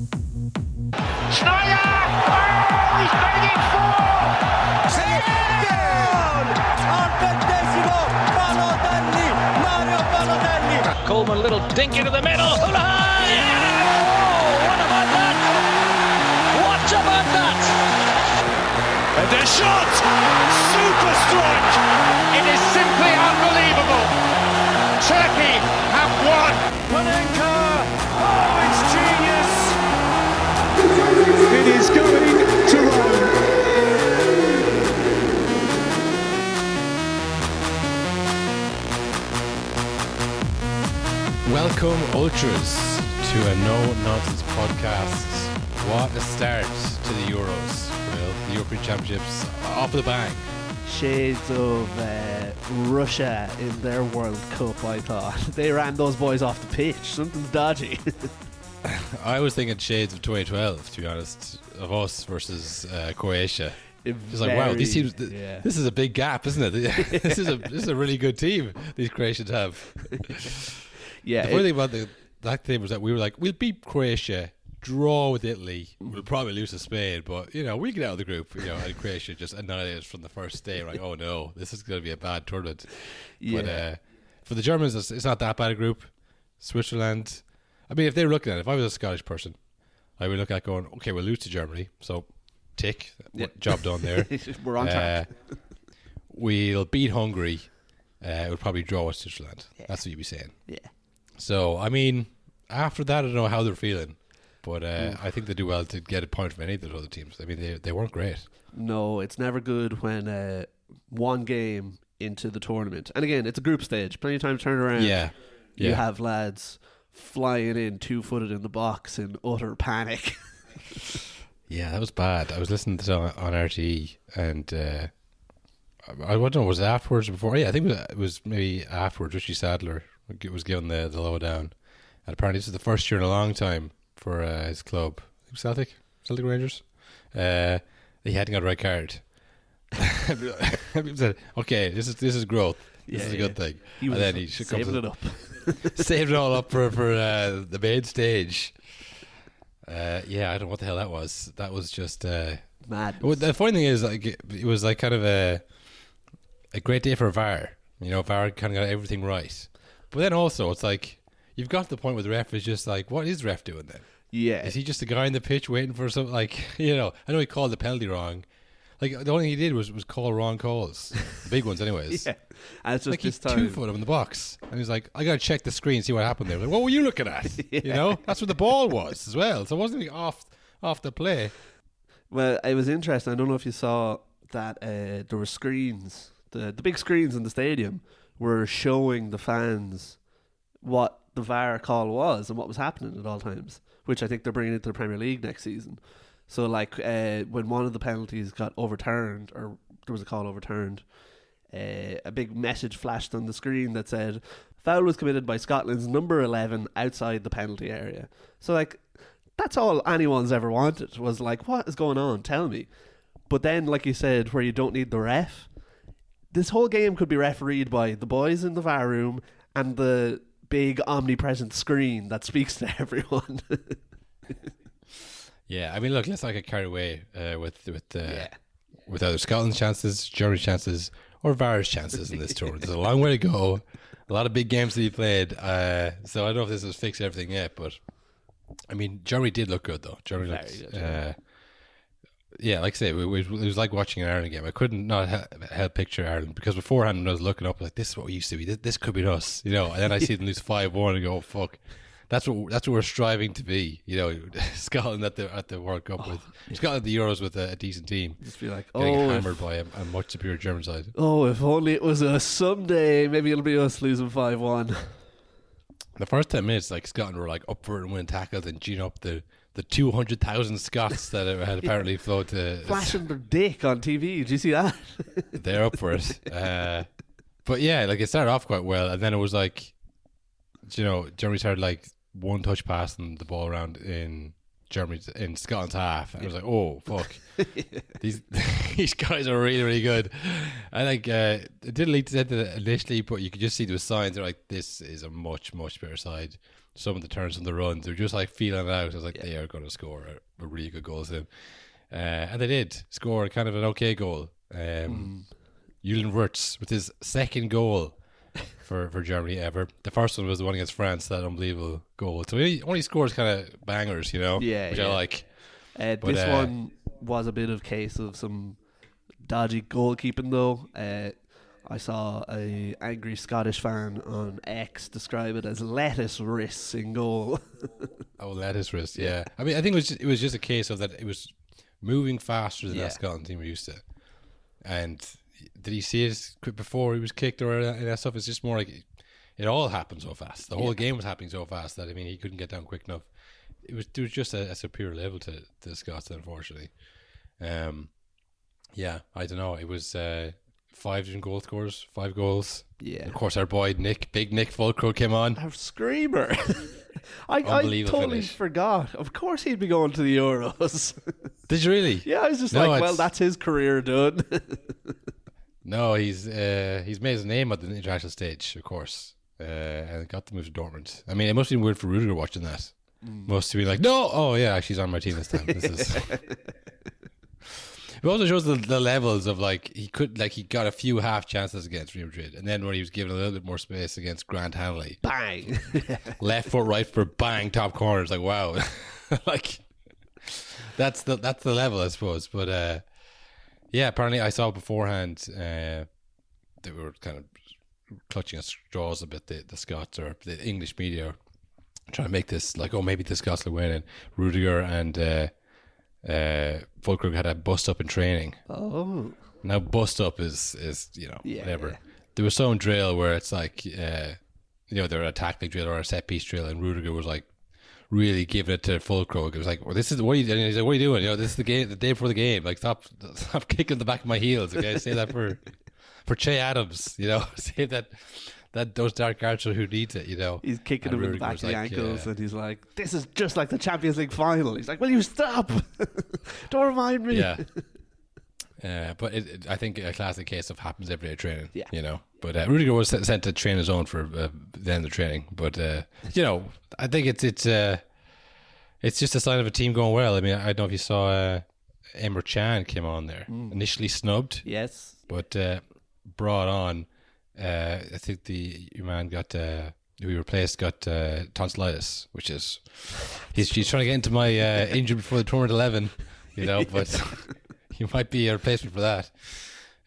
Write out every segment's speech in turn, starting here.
Schneider! Oh, he's made it four! Down! Al 20esimo, Balotelli, Mario Balotelli. Coleman, little dink into the middle. Hula! Yeah! Oh, what about that? What about that? And a shot! Super strike! It is simply unbelievable. Turkey have won. Panenka! Oh, it's genius! It is going to Rome. Welcome, Ultras, to a no-nonsense podcast. What a start to the Euros. Well, the European Championships off the bang. Shades of Russia in their World Cup, I thought. They ran those boys off the pitch. Something's dodgy. I was thinking shades of 2012, to be honest, of us versus Croatia. It's like, wow, these teams. This is a big gap, isn't it? This is a really good team these Croatians have. Yeah. The funny thing about that team was that we were like, we'll beat Croatia, draw with Italy, we'll probably lose to Spain, but we get out of the group. And Croatia just annihilated us from the first day. We're like, oh no, this is going to be a bad tournament. Yeah. But for the Germans, it's not that bad a group. Switzerland. I mean, if they were looking at it, if I was a Scottish person, I would look at going, okay, we'll lose to Germany, so tick, job done there. We're on track. We'll beat Hungary. We'll probably draw with Switzerland. Yeah. That's what you'd be saying. Yeah. So, I mean, after that, I don't know how they're feeling, but I think they do well to get a point from any of those other teams. I mean, they weren't great. No, it's never good when one game into the tournament, and again, it's a group stage, plenty of time to turn around. Yeah. You have lads flying in 2-footed in the box in utter panic. Yeah, that was bad. I was listening to it on RTE, and I don't know, was it afterwards or before? Yeah, I think it was maybe afterwards. Richie Sadler was given the lowdown, and apparently this is the first year in a long time for his club, Celtic Rangers. He hadn't got a red card. People said, "Okay, this is growth. This is a good thing." He was and then he saving it up. saved it all up for the main stage. I don't know what the hell that was. That was just mad. Well, the funny thing is, like, it was like kind of a great day for VAR. VAR kind of got everything right. But then also, it's like you've got to the point where the ref is just like, what is the ref doing then? Yeah. Is he just a guy on the pitch waiting for something? Like, I know he called the penalty wrong. Like, the only thing he did was call wrong calls. The big ones, anyways. Yeah. And it's just like, this he's time. 2-foot him in the box. And he's like, I got to check the screen, see what happened there. Like, what were you looking at? Yeah. That's where the ball was as well. So it wasn't even off the play. Well, it was interesting. I don't know if you saw that there were screens. The big screens in the stadium were showing the fans what the VAR call was and what was happening at all times, which I think they're bringing into the Premier League next season. So, like, when one of the penalties got overturned, or there was a call overturned, a big message flashed on the screen that said, "Foul was committed by Scotland's number 11 outside the penalty area." So, like, that's all anyone's ever wanted, was like, what is going on? Tell me. But then, like you said, where you don't need the ref, this whole game could be refereed by the boys in the VAR room and the big omnipresent screen that speaks to everyone. Yeah, I mean, look, let's not get carried away with either Scotland's chances, Germany's chances, or VAR's chances in this tournament. There's a long way to go. A lot of big games to be played. So I don't know if this has fixed everything yet, but I mean, Germany did look good though. Germany looked good. Like I say, it was like watching an Ireland game. I couldn't not help picture Ireland, because beforehand when I was looking up, like, this is what we used to be. This could be us, And then I see them lose 5-1 and go, oh, fuck. That's what we're striving to be, Scotland at the World Cup Scotland at the Euros with a decent team. Just be like, getting hammered by a much superior German side. Oh, if only it was us someday. Maybe it'll be us losing 5-1. The first 10 minutes, like, Scotland were like up for it and winning tackles and geeing up the 200,000 Scots that had apparently flowed to flashing their dick on TV. Did you see that? They're up for it. But yeah, like, it started off quite well, and then it was like, Germany started like one touch passing the ball around in Scotland's half, and I was like, oh fuck, these guys are really, really good. And like, it didn't lead to that initially, but you could just see there was signs. They're like, this is a much, much better side. some of the turns on the runs. They're just like feeling it out. I was like, they are going to score a really good goal soon. And they did score kind of an okay goal. Julian Wirtz with his second goal for Germany ever. The first one was the one against France, that unbelievable goal. So he only scores kind of bangers, which I like. This one was a bit of case of some dodgy goalkeeping, though. I saw a angry Scottish fan on X describe it as lettuce wrists in goal. Oh, lettuce wrist, yeah. I mean, I think it was just a case of that it was moving faster than that Scotland team were used to. And did he see it before he was kicked or any of that stuff? It's just more like it all happened so fast. The whole game was happening so fast that, I mean, he couldn't get down quick enough. There was just a superior level to the Scots, unfortunately. I don't know. It was 5 different goal scorers, 5 goals. Yeah. Of course, our boy Big Nick Fulcro came on. Our screamer. I totally forgot. Of course he'd be going to the Euros. Did you really? Yeah, I was just that's his career done. No, he's made his name at the international stage, of course, and got to move to Dortmund. I mean, it must have been weird for Rudiger watching that. Must have been like, no, oh yeah, she's on my team this time. It also shows the levels of he got a few half chances against Real Madrid, and then when he was given a little bit more space against Grant Hanley, bang, left foot, right foot, bang, top corner. It's like, wow, that's the level, I suppose. But apparently I saw beforehand they were kind of clutching at straws a bit. The Scots or the English media trying to make this like, oh, maybe the Scots will win, and Rudiger and Fulkrug had a bust up in training. Oh, now bust up is whatever. Yeah. There was some drill where it's like they're a tactic drill or a set piece drill, and Rudiger was like really giving it to Fulkrug. It was like, well, this is what are you doing? He's like, what are you doing? This is the game, the day before the game. Like, stop kicking the back of my heels. Okay, say that for Che Adams. Say that those dark archers who needs it. He's kicking him in the back of the ankles, and he's like, this is just like the Champions League final. He's like, will you stop? Don't remind me. Yeah. But I think a classic case of happens every day training. Yeah. But Rudiger was sent to train his own for the end of training. But I think it's just a sign of a team going well. I mean, I don't know if you saw Emre Can came on there, initially snubbed. Yes. But brought on. I think your man who he replaced got tonsillitis, which is he's trying to get into my injured before the tournament 11, but he might be a replacement for that.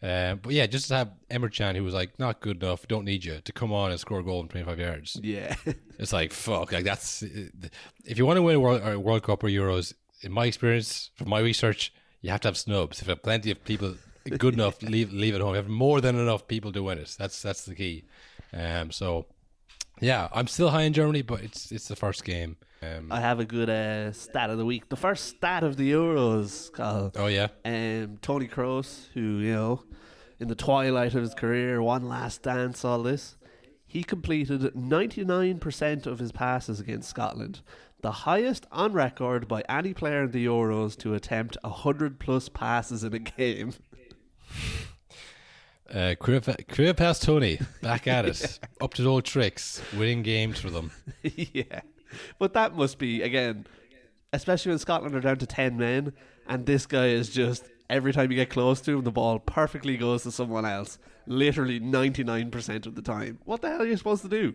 But yeah, just to have Emre Can, who was like not good enough, don't need you, to come on and score a goal from 25 yards. Yeah, it's like fuck. Like that's if you want to win a World Cup or Euros, in my experience, from my research, you have to have snubs. If you have plenty of people good enough, leave it home. You have more than enough people to win it. That's the key. So yeah, I'm still high in Germany, but it's the first game. I have a good stat of the week. The first stat of the Euros, Carl. Oh yeah. Toni Kroos, who in the twilight of his career, one last dance, all this, he completed 99% of his passes against Scotland, the highest on record by any player in the Euros to attempt 100+ passes in a game. Querpass-Toni back at it, up to his old tricks, winning games for them. Yeah, but that must be, again, especially when Scotland are down to 10 men, and this guy is just, every time you get close to him, the ball perfectly goes to someone else, literally 99% of the time. What the hell are you supposed to do?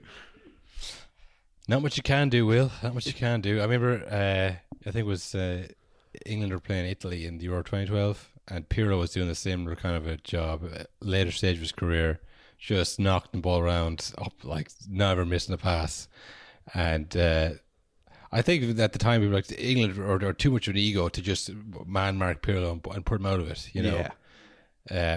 Not much you can do, Will. Not much you can do. I remember, I think it was England were playing Italy in the Euro 2012. And Pirlo was doing the similar kind of a job, later stage of his career, just knocking the ball around, up, like never missing a pass. And I think at the time we were like, England or too much of an ego to just man mark Pirlo and put him out of it,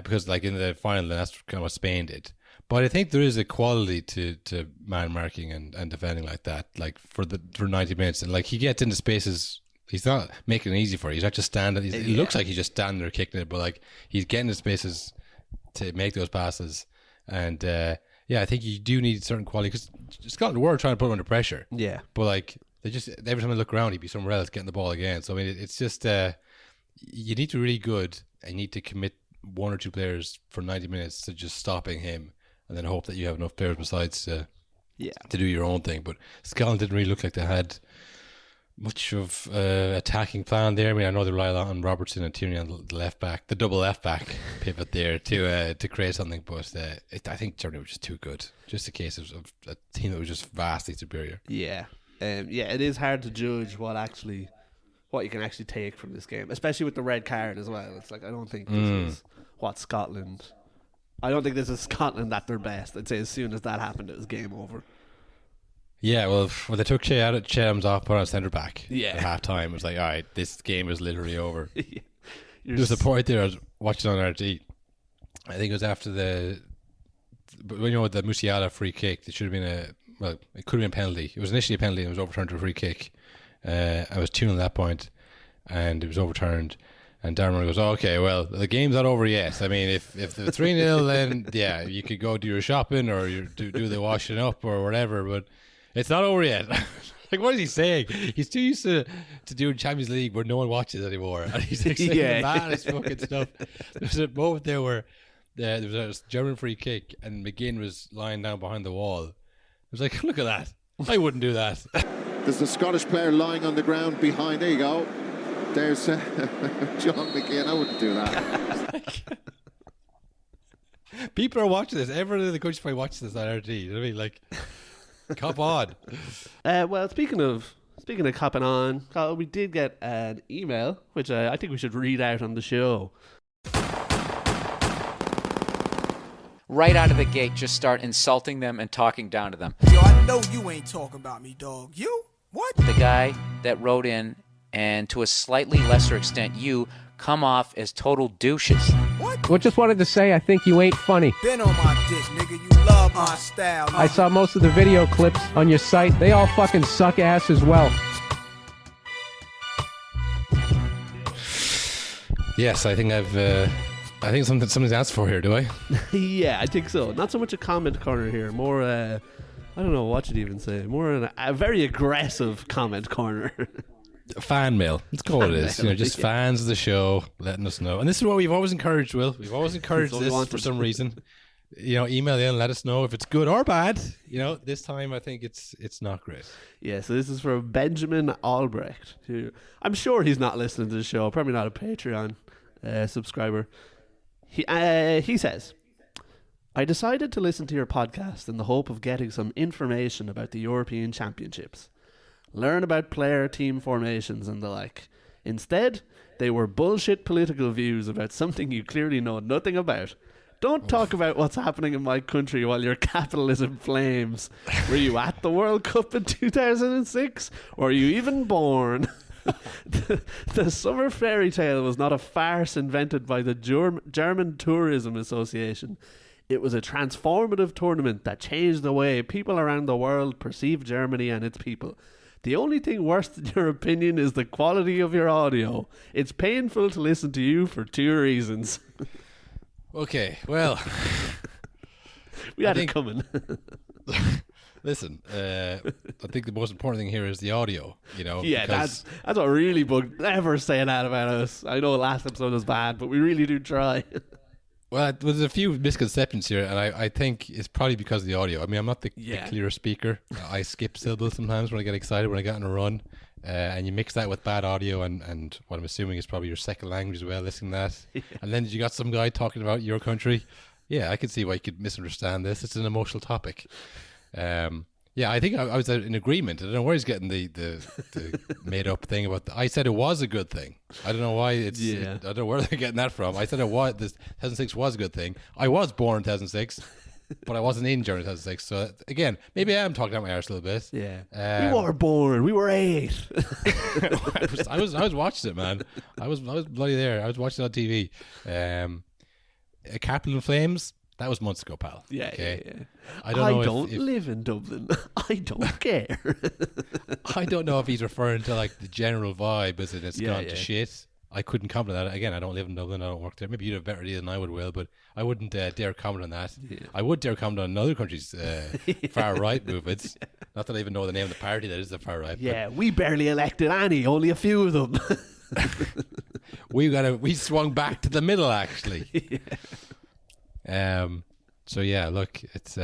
because like in the final, that's kind of what Spain did. But I think there is a quality to man marking and defending like that, like for 90 minutes, and like he gets into spaces. He's not making it easy for you. He's not just standing. It looks like he's just standing there kicking it, but like he's getting the spaces to make those passes. And I think you do need certain quality, because Scotland were trying to put him under pressure. Yeah, but like they just, every time I look around, he'd be somewhere else getting the ball again. So I mean, it's just you need to be really good, and you need to commit one or two players for 90 minutes to just stopping him, and then hope that you have enough players besides to to do your own thing. But Scotland didn't really look like they had much of attacking plan there. I mean, I know they rely a lot on Robertson and Tierney on the left back, the double left back pivot there to create something. But I think Germany was just too good. Just a case of a team that was just vastly superior. Yeah, it is hard to judge what you can actually take from this game, especially with the red card as well. It's like, I don't think this is what Scotland. I don't think this is Scotland at their best. I'd say as soon as that happened, it was game over. Yeah, well, when they took Chems off, put on centre back Yeah. at half time, it was like, all right, this game is literally over. Yeah. There's a point there I was watching on RT. I think it was after the Musiala free kick. It should have been it could have been a penalty. It was initially a penalty and it was overturned to a free kick. I was 2-0 at that point and it was overturned. And Darren goes, okay, well, the game's not over yet. I mean, if the 3-0, then yeah, you could go do your shopping or do the washing up or whatever, but it's not over yet. Like, what is he saying? He's too used to doing Champions League where no one watches anymore. And he's like saying the maddest fucking stuff. There's a moment there where there was a German free kick and McGinn was lying down behind the wall. I was like, look at that. I wouldn't do that. There's the Scottish player lying on the ground behind. There you go. There's John McGinn. I wouldn't do that. People are watching this. Everyone in the country probably watches this on RT. You know what I mean? Like, cop on. Well, speaking of copping on, we did get an email, which I think we should read out on the show. Right out of the gate, just start insulting them and talking down to them. Yo, I know you ain't talking about me, dog. You? What? The guy that wrote in, and to a slightly lesser extent you, come off as total douches. What? Well, just wanted to say I think you ain't funny. Been on my dick, nigga. You love my style. I saw most of the video clips on your site. They all fucking suck ass as well. Yes, I think I think something's asked for here, do I? Yeah, I think so. Not so much a comment corner here, more I don't know what you'd even say. More a very aggressive comment corner. Fan mail. Let's call it this. Just fans of the show letting us know. And this is what we've always encouraged, Will. We've always encouraged this for some reason. Email in and let us know if it's good or bad. This time I think it's not great. Yeah, so this is from Benjamin Albrecht, who I'm sure he's not listening to the show, probably not a Patreon subscriber. He says, I decided to listen to your podcast in the hope of getting some information about the European Championships. Learn about player team formations and the like. Instead, they were bullshit political views about something you clearly know nothing about. Don't talk about what's happening in my country while your capitalism flames. Were you at the World Cup in 2006? Or are you even born? The summer fairy tale was not a farce invented by the German Tourism Association. It was a transformative tournament that changed the way people around the world perceive Germany and its people. The only thing worse than your opinion is the quality of your audio. It's painful to listen to you for two reasons. Okay, well, we had it coming. Listen, I think the most important thing here is the audio. Yeah, that's what really bugged. Never say that about us. I know last episode was bad, but we really do try. Well, there's a few misconceptions here, and I think it's probably because of the audio. I mean, I'm not the clear speaker. I skip syllables sometimes when I get excited, when I get on a run. And you mix that with bad audio and what I'm assuming is probably your second language as well, listening to that. Yeah. And then you got some guy talking about your country. Yeah, I can see why you could misunderstand this. It's an emotional topic. I think I was in agreement. I don't know where he's getting the made up thing about I said it was a good thing. I don't know why I don't know where they're getting that from. I said it was, 2006 was a good thing. I was born in 2006. But I wasn't in Germany in 2006. So again, maybe I am talking out my arse a little bit. Yeah, we were born. We were 8. I was watching it, man. I was bloody there. I was watching it on TV. Capital in Flames. That was months ago, pal. Yeah, okay? yeah. I don't live in Dublin. I don't care. I don't know if he's referring to like the general vibe as it's gone to shit. I couldn't comment on that. Again, I don't live in Dublin. I don't work there. Maybe you'd have a better idea than I would, Will, but I wouldn't dare comment on that. Yeah. I would dare comment on another country's far-right movements. Not that I even know the name of the party that is the far-right. Yeah, we barely elected any, only a few of them. We swung back to the middle, actually. So, yeah, look, it's...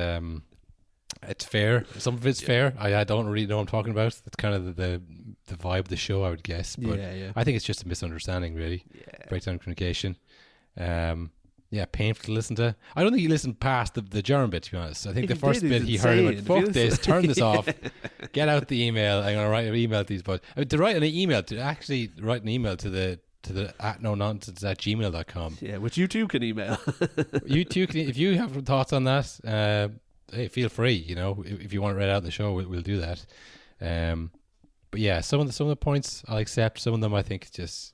It's fair. Some of it's fair. I don't really know what I'm talking about. It's kind of the vibe of the show, I would guess. But I think it's just a misunderstanding, really. Breakdown of communication. Painful to listen to. I don't think he listened past the German bit, to be honest. I think the first bit he heard, he went, fuck this, turn this off, get out the email. I'm going to write an email to these boys. I mean, to write an email to the @nononsense@gmail.com. Yeah, which you too can email. You too can, if you have thoughts on that, hey, feel free. You know, if you want to read out in the show, we'll do that. But yeah, some of the points I'll accept. Some of them I think just,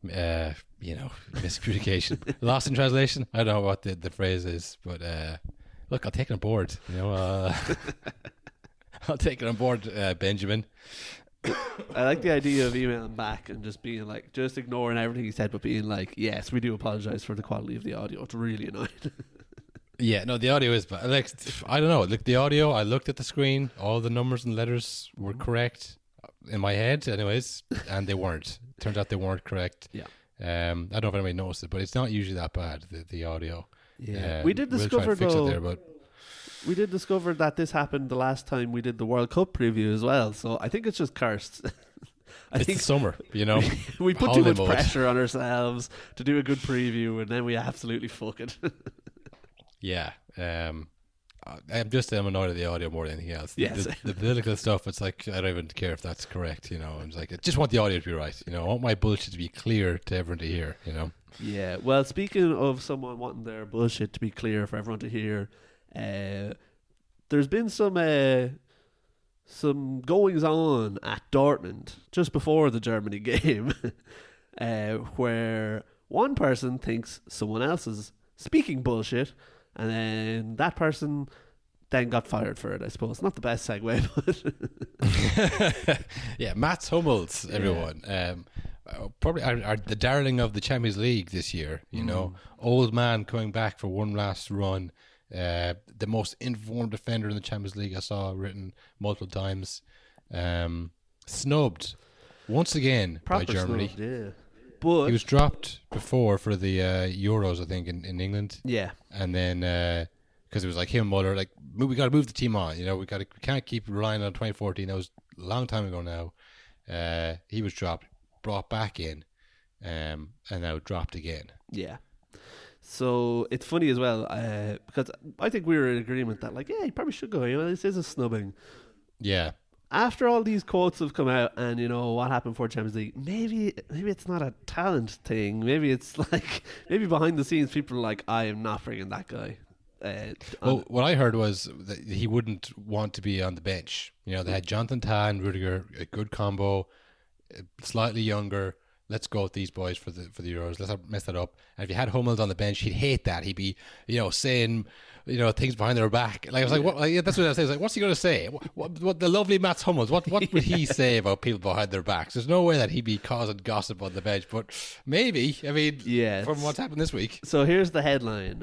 miscommunication, lost in translation. I don't know what the phrase is, but look, I'll take it on board. You know, I'll take it on board, Benjamin. I like the idea of emailing back and just being like, just ignoring everything he said, but being like, yes, we do apologize for the quality of the audio. It's really annoying. Yeah, no, the audio is bad. Like, I don't know. Look, the audio, I looked at the screen, all the numbers and letters were correct in my head, anyways, and they weren't. Turns out they weren't correct. Yeah. I don't know if anybody noticed it, but it's not usually that bad, the audio. Yeah. We did discover, we did discover that this happened the last time we did the World Cup preview as well, so I think it's just cursed. I think summer, you know. We put too much pressure on ourselves to do a good preview, and then we absolutely fuck it. Yeah. I'm annoyed at the audio more than anything else. Yes. The political stuff, it's like, I don't even care if that's correct, you know. I'm like, I just want the audio to be right, you know. I want my bullshit to be clear to everyone to hear, you know. Yeah, well, speaking of someone wanting their bullshit to be clear for everyone to hear, there's been some goings on at Dortmund just before the Germany game, where one person thinks someone else is speaking bullshit, and then that person then got fired for it, I suppose. Not the best segue, but... Yeah, Mats Hummels, everyone. Probably are the darling of the Champions League this year, you know. Old man coming back for one last run. The most informed defender in the Champions League, I saw written multiple times. Snubbed once again by Germany. Snubbed, yeah. But he was dropped before for the Euros, I think, in England. Yeah. And then because it was like him and Muller, like, we got to move the team on. You know, we can't keep relying on 2014. That was a long time ago now. He was dropped, brought back in, and now dropped again. Yeah. So it's funny as well, because I think we were in agreement that, like, yeah, he probably should go. You know, this is a snubbing. Yeah. After all these quotes have come out, and you know what happened for Champions League, maybe it's not a talent thing. Maybe it's like, maybe behind the scenes people are like, I am not bringing that guy. Well, what I heard was that he wouldn't want to be on the bench. You know, they had Jonathan Tah and Rudiger, a good combo, slightly younger. Let's go with these boys for the Euros. Let's not mess that up. And if you had Hummels on the bench, he'd hate that. He'd be, you know, saying, you know, things behind their back. Like, I was like, what? Like, that's what I was saying. I was like, what's he going to say? What the lovely Mats Hummels? What would he say about people behind their backs? There's no way that he'd be causing gossip on the bench, but maybe. I mean, yeah, from what's happened this week. So here's the headline: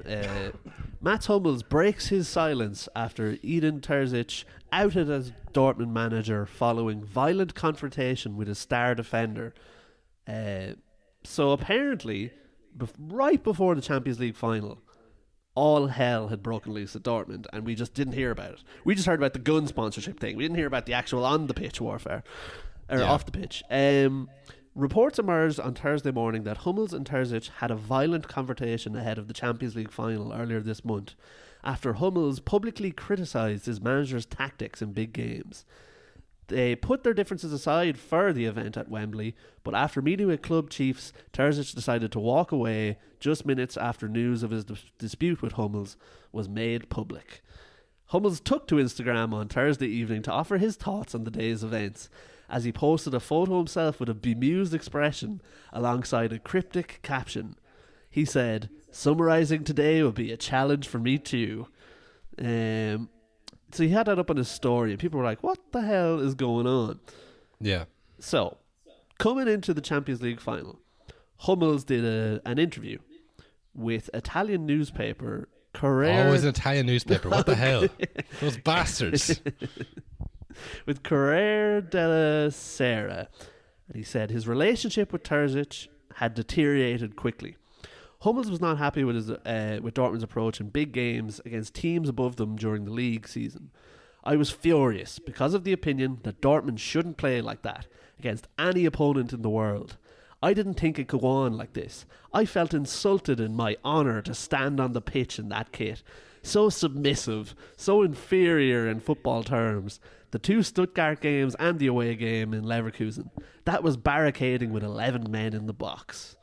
Mats Hummels breaks his silence after Edin Terzic outed as Dortmund manager following violent confrontation with a star defender. So apparently, right before the Champions League final, all hell had broken loose at Dortmund, and we just didn't hear about it. We just heard about the gun sponsorship thing. We didn't hear about the actual on the pitch warfare, or off the pitch. Reports emerged on Thursday morning that Hummels and Terzic had a violent confrontation ahead of the Champions League final earlier this month, after Hummels publicly criticised his manager's tactics in big games. They put their differences aside for the event at Wembley, but after meeting with club chiefs, Terzic decided to walk away just minutes after news of his dispute with Hummels was made public. Hummels took to Instagram on Thursday evening to offer his thoughts on the day's events, as he posted a photo himself with a bemused expression alongside a cryptic caption. He said, "Summarising today will be a challenge for me too." So he had that up on his story, and people were like, what the hell is going on? Yeah. So, coming into the Champions League final, Hummels did an interview with Italian newspaper Corriere... Always an Italian newspaper. What the hell? Those bastards. With Corriere della Sera. And he said his relationship with Terzic had deteriorated quickly. Hummels was not happy with with Dortmund's approach in big games against teams above them during the league season. I was furious because of the opinion that Dortmund shouldn't play like that against any opponent in the world. I didn't think it could go on like this. I felt insulted in my honour to stand on the pitch in that kit. So submissive, so inferior in football terms. The 2 Stuttgart games and the away game in Leverkusen. That was barricading with 11 men in the box.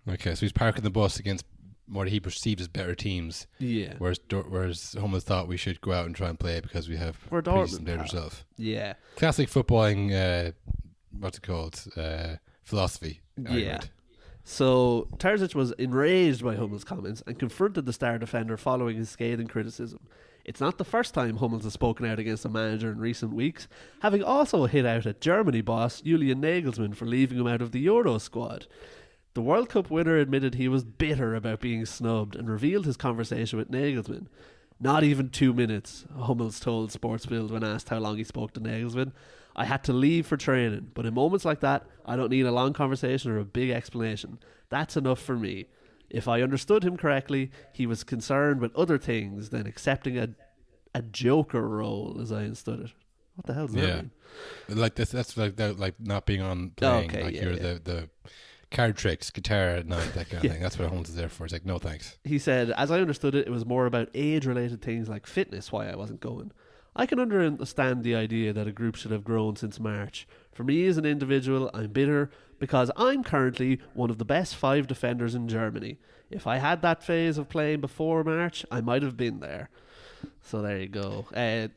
Okay, so he's parking the bus against what he perceived as better teams. Yeah. Whereas Hummels thought we should go out and try and play because we have We're pre-season Dortmund, players ourselves. Yeah. Classic footballing, what's it called? Philosophy. Yeah. Argument. So Terzic was enraged by Hummel's comments and confronted the star defender following his scathing criticism. It's not the first time Hummels has spoken out against a manager in recent weeks, having also hit out at Germany boss Julian Nagelsmann for leaving him out of the Euro squad. The World Cup winner admitted he was bitter about being snubbed and revealed his conversation with Nagelsmann. Not even 2 minutes, Hummels told Sportsbild when asked how long he spoke to Nagelsmann. I had to leave for training, but in moments like that, I don't need a long conversation or a big explanation. That's enough for me. If I understood him correctly, he was concerned with other things than accepting a joker role, as I understood it. What the hell does that mean? Like that's like not being on playing. Okay, like yeah, you're yeah. the card tricks, guitar at night, that kind of thing. That's what Hummels is there for. It's like, no thanks. He said, as I understood it, it was more about age-related things like fitness why I wasn't going. I can understand the idea that a group should have grown since March. For me as an individual, I'm bitter because I'm currently one of the best 5 defenders in Germany. If I had that phase of playing before March, I might have been there. So there you go.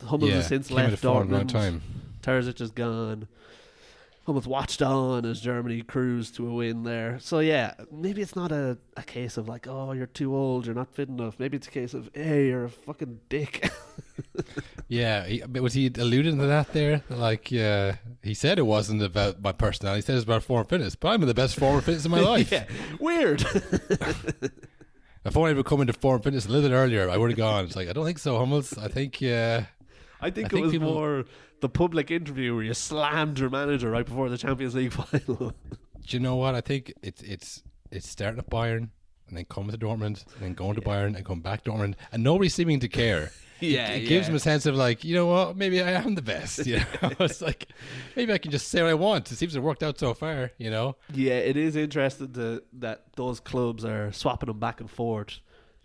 Hummels has since came at a left form wrong Dortmund. time. Terzic is gone. Hummels watched on as Germany cruised to a win there. So yeah, maybe it's not a case of like, oh, you're too old, you're not fit enough. Maybe it's a case of, hey, you're a fucking dick. Yeah, but was he alluding to that there? Like, he said it wasn't about my personality. He said it's about form and fitness. But I'm in the best form and fitness of my life. Yeah, weird. If only I would come into form and fitness a little bit earlier, I would have gone. It's like, I don't think so, Hummels. I think it was people- more the public interview where you slammed your manager right before the Champions League final. Do you know what? I think it's starting at Bayern and then coming to Dortmund and then going to Bayern and coming back to Dortmund and nobody seeming to care. It gives him a sense of like, you know what, maybe I am the best. You know, it's like maybe I can just say what I want. It seems to have worked out so far. You know. Yeah, it is interesting that those clubs are swapping them back and forth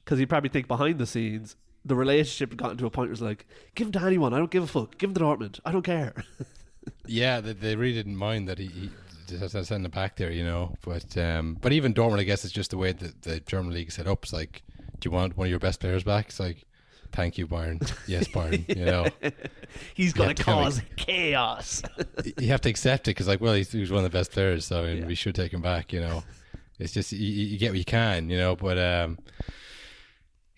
because you probably think behind the scenes the relationship had gotten to a point where it's like, give him to anyone, I don't give a fuck. Give him to Dortmund, I don't care. Yeah, they really didn't mind that he just sent it back there, you know. But even Dortmund, I guess, it's just the way that the German league is set up. It's like, do you want one of your best players back? It's like, thank you, Bayern. Yes, Bayern. You know, He's going to cause chaos. You have to accept it because, like, well, he's one of the best players, so I mean, Yeah. we should take him back. You know, it's just you get what you can, you know. But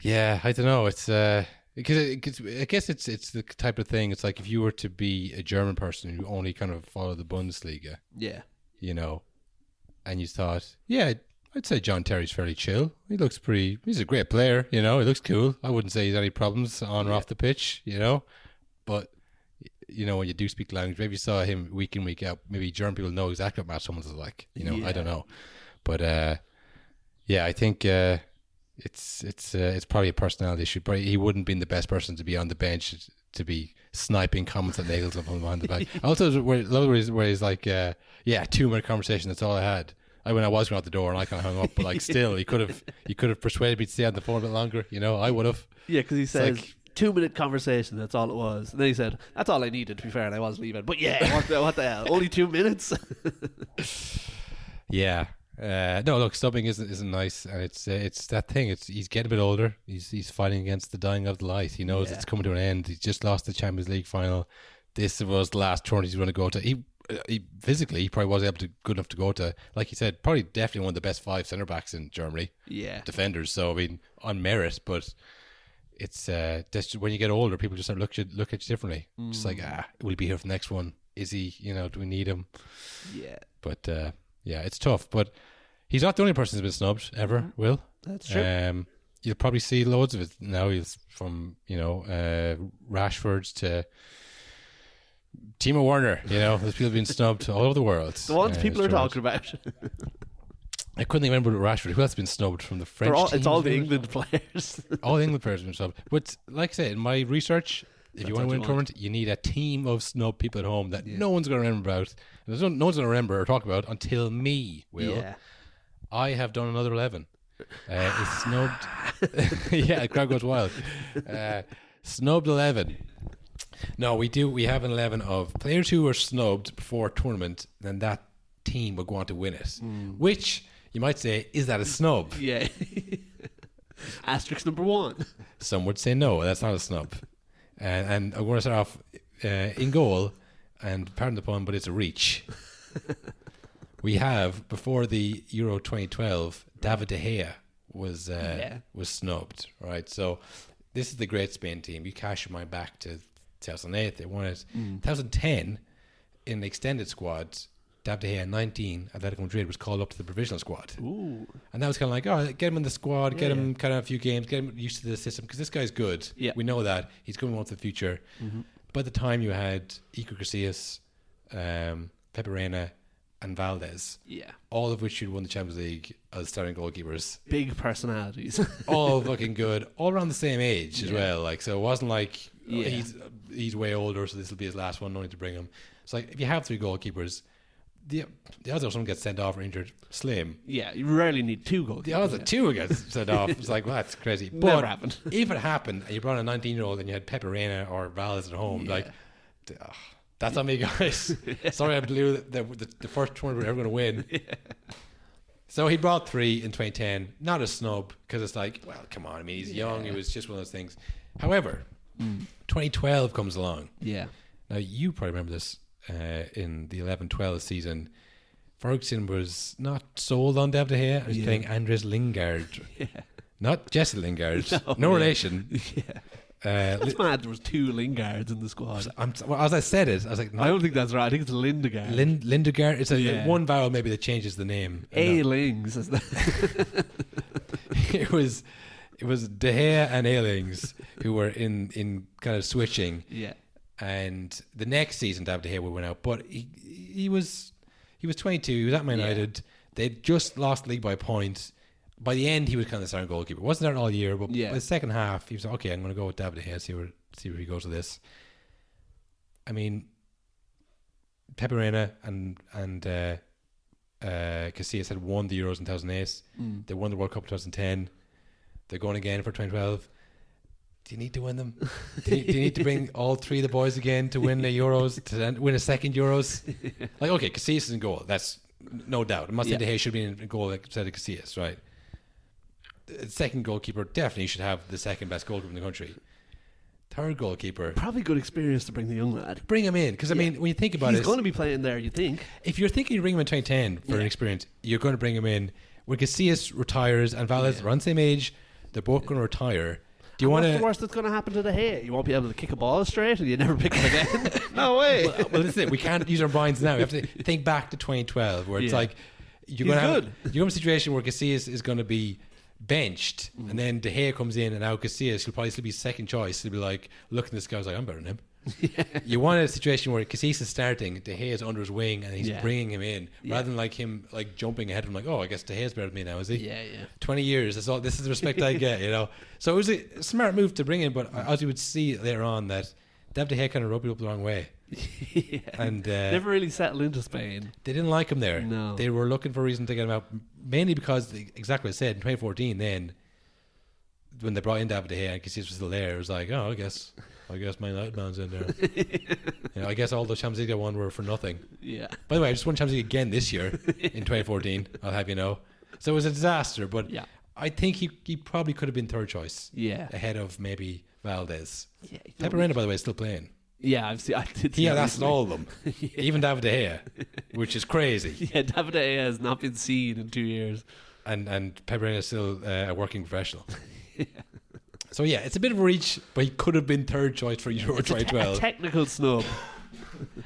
yeah, I don't know. It's because I guess it's the type of thing. It's like if you were to be a German person who only kind of follow the Bundesliga, Yeah. you know, and you thought, yeah, I'd say John Terry's fairly chill. He's a great player, you know, he looks cool. I wouldn't say he's any problems on or off the pitch, you know, but, you know, when you do speak language, maybe you saw him week in, week out, maybe German people know exactly what Matt Hummels is like, you know, I don't know. But, yeah, I think it's probably a personality issue. Probably he wouldn't be the best person to be on the bench to be sniping comments at Nagelsmann from behind the back. Also, where he's like, 2-minute conversation. That's all I had. When I was going out the door and I kind of hung up, but like still, he could have persuaded me to stay on the phone a bit longer. You know, I would have. Yeah, because he says like, 2-minute conversation. That's all it was. And then he said, "That's all I needed." To be fair, and I was leaving. But yeah, what the hell? Only 2 minutes. Yeah. No, look, stubbing isn't nice, and it's that thing. He's getting a bit older. He's fighting against the dying of the light. He knows it's coming to an end. He's just lost the Champions League final. This was the last tournament he's going to go to. He physically, he probably was good enough to go to, like you said, probably definitely one of the best 5 centre backs in Germany. Yeah, defenders. So I mean, on merit, but it's just when you get older, people just start look at you differently. Just like, will he be here for the next one? Is he? You know, do we need him? Yeah, but yeah, it's tough. But he's not the only person who's been snubbed ever. Will, that's true. You'll probably see loads of it now. He's from Rashford to Timo Werner. You know, there's people being snubbed all over the world. The ones people are talking about. I couldn't remember Rashford. Who else has been snubbed from the French team? It's all the England players. All the England players have been snubbed. But like I said, in my research, if you want to win a tournament, you need a team of snub people at home that no one's going to remember about. No one's going to remember or talk about until me will. Yeah. I have done another 11. It's snubbed. Yeah, the crowd goes wild. Snubbed 11. No, we have an 11 of players who were snubbed before a tournament, then that team would go on to win it. Which, you might say, is that a snub? Yeah. Asterisk number 1. Some would say no, that's not a snub. And I'm going to start off in goal, and pardon the pun, but it's a reach. We have, before the Euro 2012, David De Gea was snubbed, right? So this is the great Spain team. You cast your mind back to 2008, they won it. 2010, in the extended squad, David De Gea, 19, Atletico Madrid, was called up to the provisional squad. Ooh. And that was kind of like, oh, get him in the squad, get him kind of a few games, get him used to the system, because this guy's good. Yeah. We know that. He's going on to the future. By the time you had Iker Casillas, Pepe Reina, and Valdez, all of which should won the Champions League as starting goalkeepers. Big personalities. All fucking good. All around the same age as well. Like, so it wasn't like he's way older, so this will be his last one, no need to bring him. It's like, if you have 3 goalkeepers, the odds of someone gets sent off or injured slim. Yeah, you rarely need 2 goalkeepers. The odds of 2 get sent off. It's like, well, that's crazy. But Never happened. If it happened and you brought a 19-year-old and you had Pepe Reina or Valdez at home, like, that's on me, guys. Sorry, I blew the first tournament we're ever going to win. So he brought 3 in 2010. Not a snub, because it's like, well, come on. I mean, he's young. It was just one of those things. However, 2012 comes along. Yeah. Now, you probably remember this in the 11-12 season. Ferguson was not sold on David De Gea. He was playing Andres Lingard. Not Jesse Lingard. No relation. That's mad. There was 2 Lingards in the squad. Well, as I said it, I was like, no, I don't think that's right. I think it's Lindegaard. Lindegaard. It's one vowel maybe that changes the name. A-Lings. Is that? It was De Gea and A-Lings who were in kind of switching. Yeah. And the next season, David De Gea went out, but he was 22. He was at Man United. They'd just lost the league by a point. By the end, he was kind of the starting goalkeeper. Wasn't there all year, but by the second half, he was like, okay, I'm going to go with David De Gea, see where he goes with this. I mean, Pepe Reina and Casillas had won the Euros in 2008. They won the World Cup in 2010. They're going again for 2012. Do you need to win them? Do you need to bring all 3 of the boys again to win the Euros, to win a second Euros? Like, okay, Casillas is in goal. That's no doubt. I'm not saying De Gea should be in goal like instead of Casillas, right? The second goalkeeper definitely should have the second best goalkeeper in the country. Third goalkeeper, probably good experience to bring the young lad. Bring him in, because I mean, when you think about it, he's going to be playing there. You think if you're thinking you bring him in 2010 for an experience, you're going to bring him in when Casillas retires and Valdez are on the same age. They're both going to retire. Do you want to? What's the worst that's going to happen to De Gea? You won't be able to kick a ball straight, and you never pick him again. No way. Well, this is it. We can't use our minds now. We have to think back to 2012, where it's like you're going to have a situation where Casillas is going to be benched, and then De Gea comes in, and now Casillas, he'll probably still be second choice. He'll be like, looking at this guy, like, I'm better than him. You want a situation where Casillas is starting, De Gea is under his wing, and he's bringing him in, rather than like him like jumping ahead of him, like, oh, I guess De Gea's better than me now, is he? 20 years, that's all. This is the respect I get, you know. So it was a smart move to bring in, but as you would see later on, that David De Gea kind of rubbed it up the wrong way. And never really settled into Spain. They didn't like him there. No, they were looking for a reason to get him out, mainly because exactly what I said in 2014. Then when they brought in David De Gea and Casillas was still there, it was like, oh, I guess Man United man's in there. You know, I guess all those Champions League I won were for nothing. Yeah. By the way, I just won Champions League again this year in 2014. I'll have you know. So it was a disaster, but I think he probably could have been third choice. Yeah. Ahead of maybe Valdez. Yeah. Pepe Reina, by the way, is still playing. Yeah, I did. Yeah, that's all of them. Even David De Gea, which is crazy. Yeah, David De Gea has not been seen in 2 years. And Pepe Reina is still a working professional. So yeah, it's a bit of a reach, but he could have been third choice for Euro 2012. A technical snub.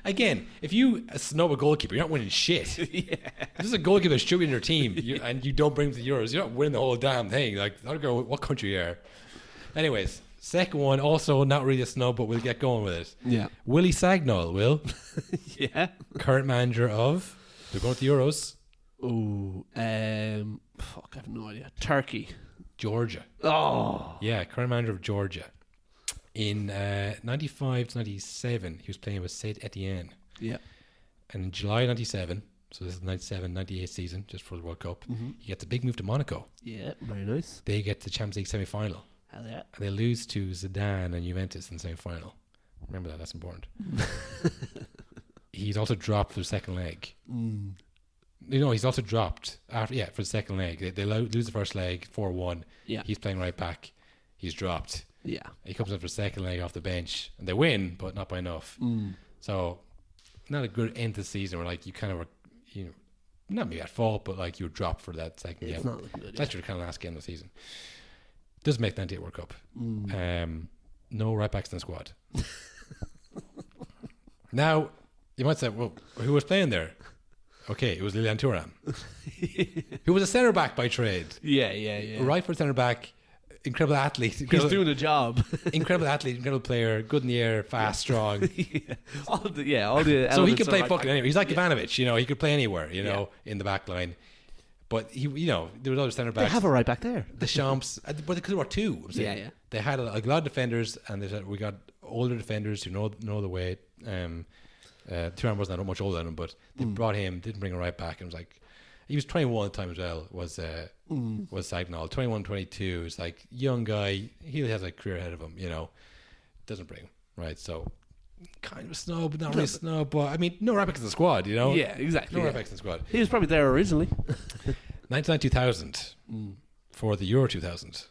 Again, if you snub a goalkeeper, you're not winning shit. If this is a goalkeeper that's shooting your team, and you don't bring him to the Euros, you're not winning the whole damn thing. Like, I don't care what country you are. Anyways, second one, also not really a snub, but we'll get going with it. Yeah. Willie Sagnol, Will. Yeah. Current manager of, they're going to the Euros. Ooh, fuck, I have no idea. Turkey. Georgia. Oh, Yeah, current manager of Georgia. In 95 to 97, he was playing with Saint Etienne. yeah. And in July 97, so this is the 97-98 season, just for the World Cup, he gets a big move to Monaco. Yeah, very nice. They get the Champions League semi-final. Hell yeah. And they lose to Zidane and Juventus in the semi-final. Remember that, that's important. He's also dropped for the second leg. He's also dropped for the second leg. They lose the first leg 4-1. Yeah. He's playing right back. He's dropped. Yeah. He comes up for the second leg off the bench, and they win, but not by enough. So, not a good end to the season where you kind of were, not maybe at fault, but you were dropped for that second game. It's not looking good. That's your kind of last game of the season. Doesn't make the 98 World Cup. No right backs in the squad. Now, you might say, well, who was playing there? Okay, it was Lilian Thuram, who was a centre back by trade. Yeah. Right for centre back, incredible athlete. He's doing a job. Incredible athlete, incredible player, good in the air, fast, strong. All the So he could elements play of fucking anywhere. He's like Ivanovic, he could play anywhere, in the back line. But he, there was other centre backs. They have a right back there. The Champs, but they could have two. Yeah. They had a lot of defenders, and they said we got older defenders who know the way. Thuram wasn't that much older than him, but they brought him, didn't bring a right back, and was he was 21 at the time as well. Was Sagnol 21, 22? It's young guy. He has a career ahead of him. Doesn't bring him right. So kind of a snub, but not really a snub. But I mean, no right backs in the squad. Yeah, exactly. No right backs in the squad. He was probably there originally. 99-2000 for the Euro 2000.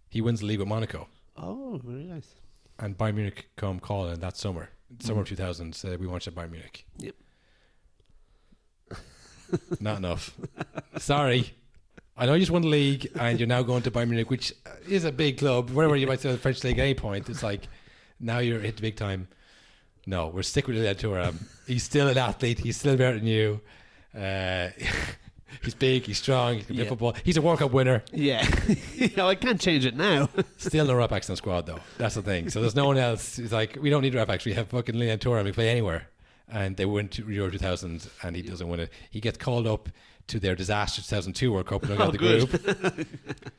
He wins the league with Monaco. Oh, very nice. And Bayern Munich come calling that summer of 2000. Said we want you at Bayern Munich. Yep. Not enough. Sorry. I know you just won the league and you're now going to Bayern Munich, which is a big club. Wherever you might say the French league at any point, it's now you're hit the big time. No, we're stick with Lilian Thuram. He's still an athlete. He's still better than you. He's big. He's strong. He can play football. He's a World Cup winner. Yeah. I can't change it now. Still no right backs in the squad though. That's the thing. So there's no one else. It's we don't need right backs. We have fucking Lilian Thuram. We play anywhere. And they win to Euro 2000 and he doesn't win it. He gets called up to their disastrous 2002 World Cup and the group.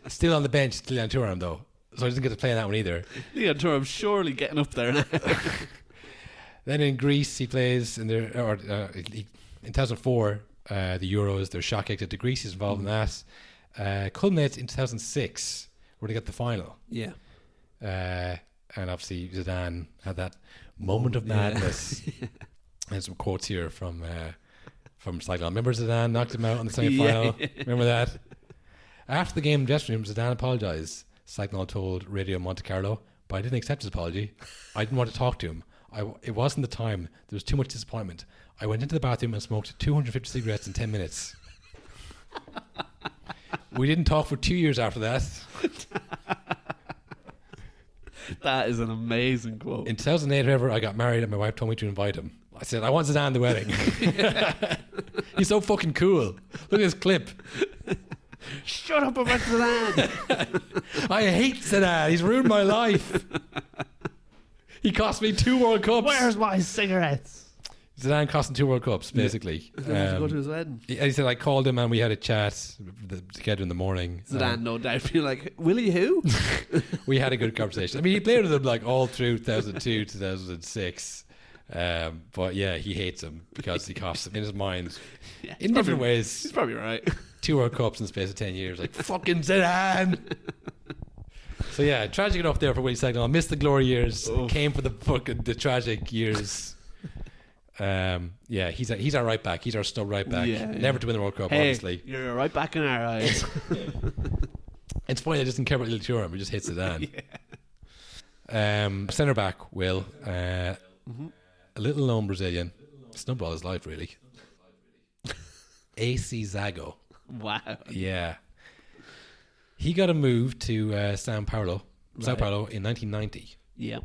Still on the bench, Lilian Thuram though. So he doesn't get to play in that one either. Lilian Thuram surely getting up there now. Then in Greece he plays in in 2004 the Euros, their shock exit to Greece. He's involved in that. Culminates in 2006 where they get the final. Yeah. And obviously Zidane had that moment of madness. There's some quotes here from Cyclone. Remember Zidane knocked him out in the semi-final? Yeah. Remember that? After the game in the dressing room, Zidane apologised. Cyclone told Radio Monte Carlo, but I didn't accept his apology. I didn't want to talk to him. It wasn't the time. There was too much disappointment. I went into the bathroom and smoked 250 cigarettes in 10 minutes. We didn't talk for 2 years after that. That is an amazing quote. In 2008, however, I got married and my wife told me to invite him. I said, I want Zidane at the wedding. He's so fucking cool. Look at this clip. Shut up about Zidane. I hate Zidane. He's ruined my life. He cost me 2 World Cups. Where's my cigarettes? Zidane cost him 2 World Cups, basically. To go to his wedding. He said, I called him and we had a chat together in the morning. Zidane, no doubt, be like, Willie who? We had a good conversation. I mean, he played with him all through 2002, 2006. But yeah, he hates him because he cost him in his mind in different ways. He's probably right. 2 World Cups in the space of 10 years. Fucking Zidane! So yeah, tragic enough there for Willie Sagnol. Missed the glory years. Came for the tragic years. Yeah, he's our right back. He's our snub right back. Never to win the World Cup, obviously. You're a right back in our eyes. It's funny, I doesn't care about Lilian Thuram. He just hits Zidane. Centre back, Will. A little known Brazilian. Snubbed all his life, really. AC Zago. Wow. Yeah. He got a move to Sao Paulo in 1990. Yeah.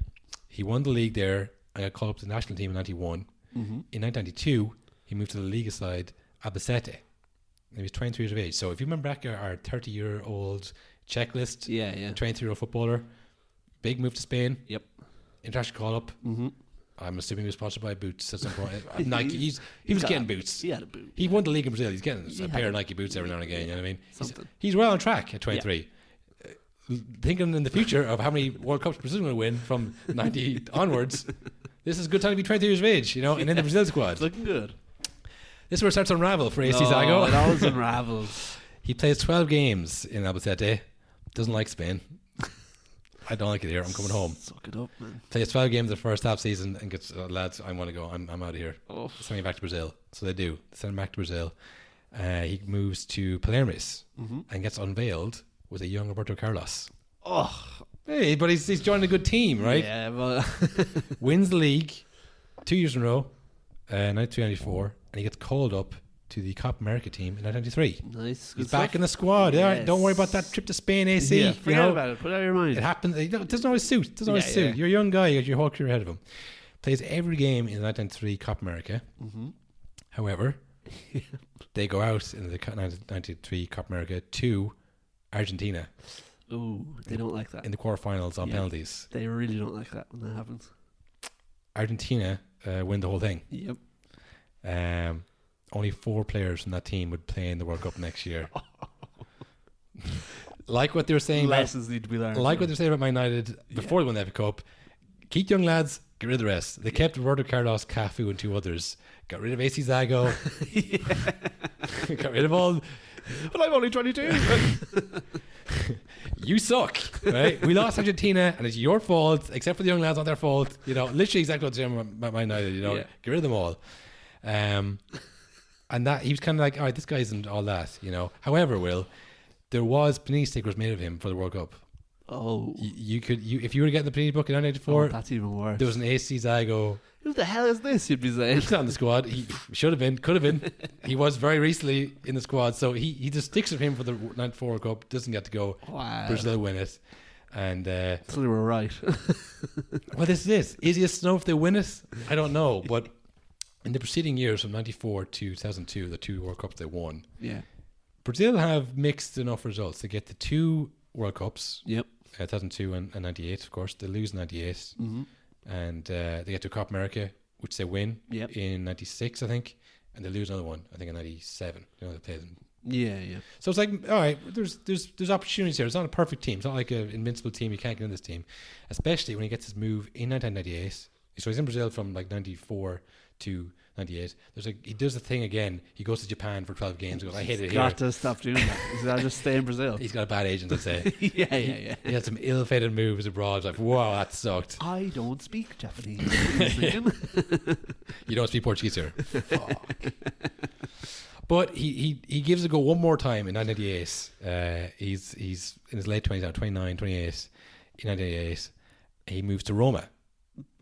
He won the league there and got called up to the national team in 91. In 1992, he moved to the Liga side Albacete. He was 23 years of age. So if you remember back our 30-year-old checklist, 23-year-old footballer, big move to Spain. Yep. International call-up. I'm assuming he was sponsored by Boots at some point. Nike. He was getting boots. He had a boot. He won the league in Brazil. He's getting a pair of Nike boots every now and again. You know what I mean? Something. He's well on track at 23. Thinking in the future of how many World Cups Brazil will win from 90 onwards, this is a good time to be 20 years of age, and in the Brazil squad. It's looking good. This is where it starts to unravel for AC Zago. It always unravels. He plays 12 games in Albacete. Doesn't like Spain. I don't like it here. I'm coming home. Suck it up, man. Plays 12 games the first half season and gets, lads, I want to go. I'm out of here. Oh. Send me back to Brazil. So they do. They send him back to Brazil. He moves to Palermo and gets unveiled with a young Roberto Carlos. Oh. Hey, but he's joined a good team, right? Yeah, well. Wins the league 2 years in a row, 93-94, and he gets called up to the Copa America team in 1993. Nice. He's back in the squad. Yes. Yeah, don't worry about that trip to Spain, AC. Yeah, forget about it. Put it out of your mind. It happens. It doesn't always suit. You're a young guy. You got your whole career ahead of him. Plays every game in the 1993 Copa America. Mm-hmm. However, they go out in the 1993 Copa America to Argentina. Ooh, they don't like that. In the quarterfinals on penalties. They really don't like that when that happens. Argentina win the whole thing. Yep. Only 4 players from that team would play in the World Cup next year. Like what they were saying. Lessons need to be learned. Like what they're saying about Man United before they won the FA Cup. Keep young lads, get rid of the rest. They kept Roberto Carlos, Cafu, and 2 others. Got rid of AC Zago. Got rid of all. But I'm only 22. You suck, right? We lost Argentina, and it's your fault. Except for the young lads, not their fault. Literally exactly what they're saying about Man United. Get rid of them all. And that he was kind of like, all right, this guy isn't all that. However, Will, there was panini stickers made of him for the World Cup. Oh, you could if you were getting the panini book in 1994, that's even worse. There was an AC Zago. Who the hell is this? You'd be saying. He's not in the squad. He should have been, could have been. He was very recently in the squad, so he just sticks with him for the 94 World Cup. Doesn't get to go. Wow. Brazil win it, and so they were right. Well, this is it. Is he a snow if they win it? I don't know, but in the preceding years, from 94 to 2002, the 2 World Cups they won. Yeah. Brazil have mixed enough results to get the 2 World Cups. Yep. 2002 and 98, of course. They lose 98. Mm-hmm. And they get to Copa America, which they win in 96, I think. And they lose another one, I think, in 97. They play them. Yeah. So it's like, all right, there's opportunities here. It's not a perfect team. It's not like an invincible team. You can't get in this team. Especially when he gets his move in 1998. So he's in Brazil from like 94 to 98. He does the thing again. He goes to Japan for 12 games. He goes, I hate it here. Got to stop doing that. He's got to just stay in Brazil. He's got a bad agent, I'd say. Yeah. He had some ill-fated moves abroad. Like, wow, that sucked. I don't speak Japanese. You don't speak Portuguese here. Fuck. But he gives it a go one more time in 1998. He's in his late 20s now, 29, 28. In 1998, he moves to Roma.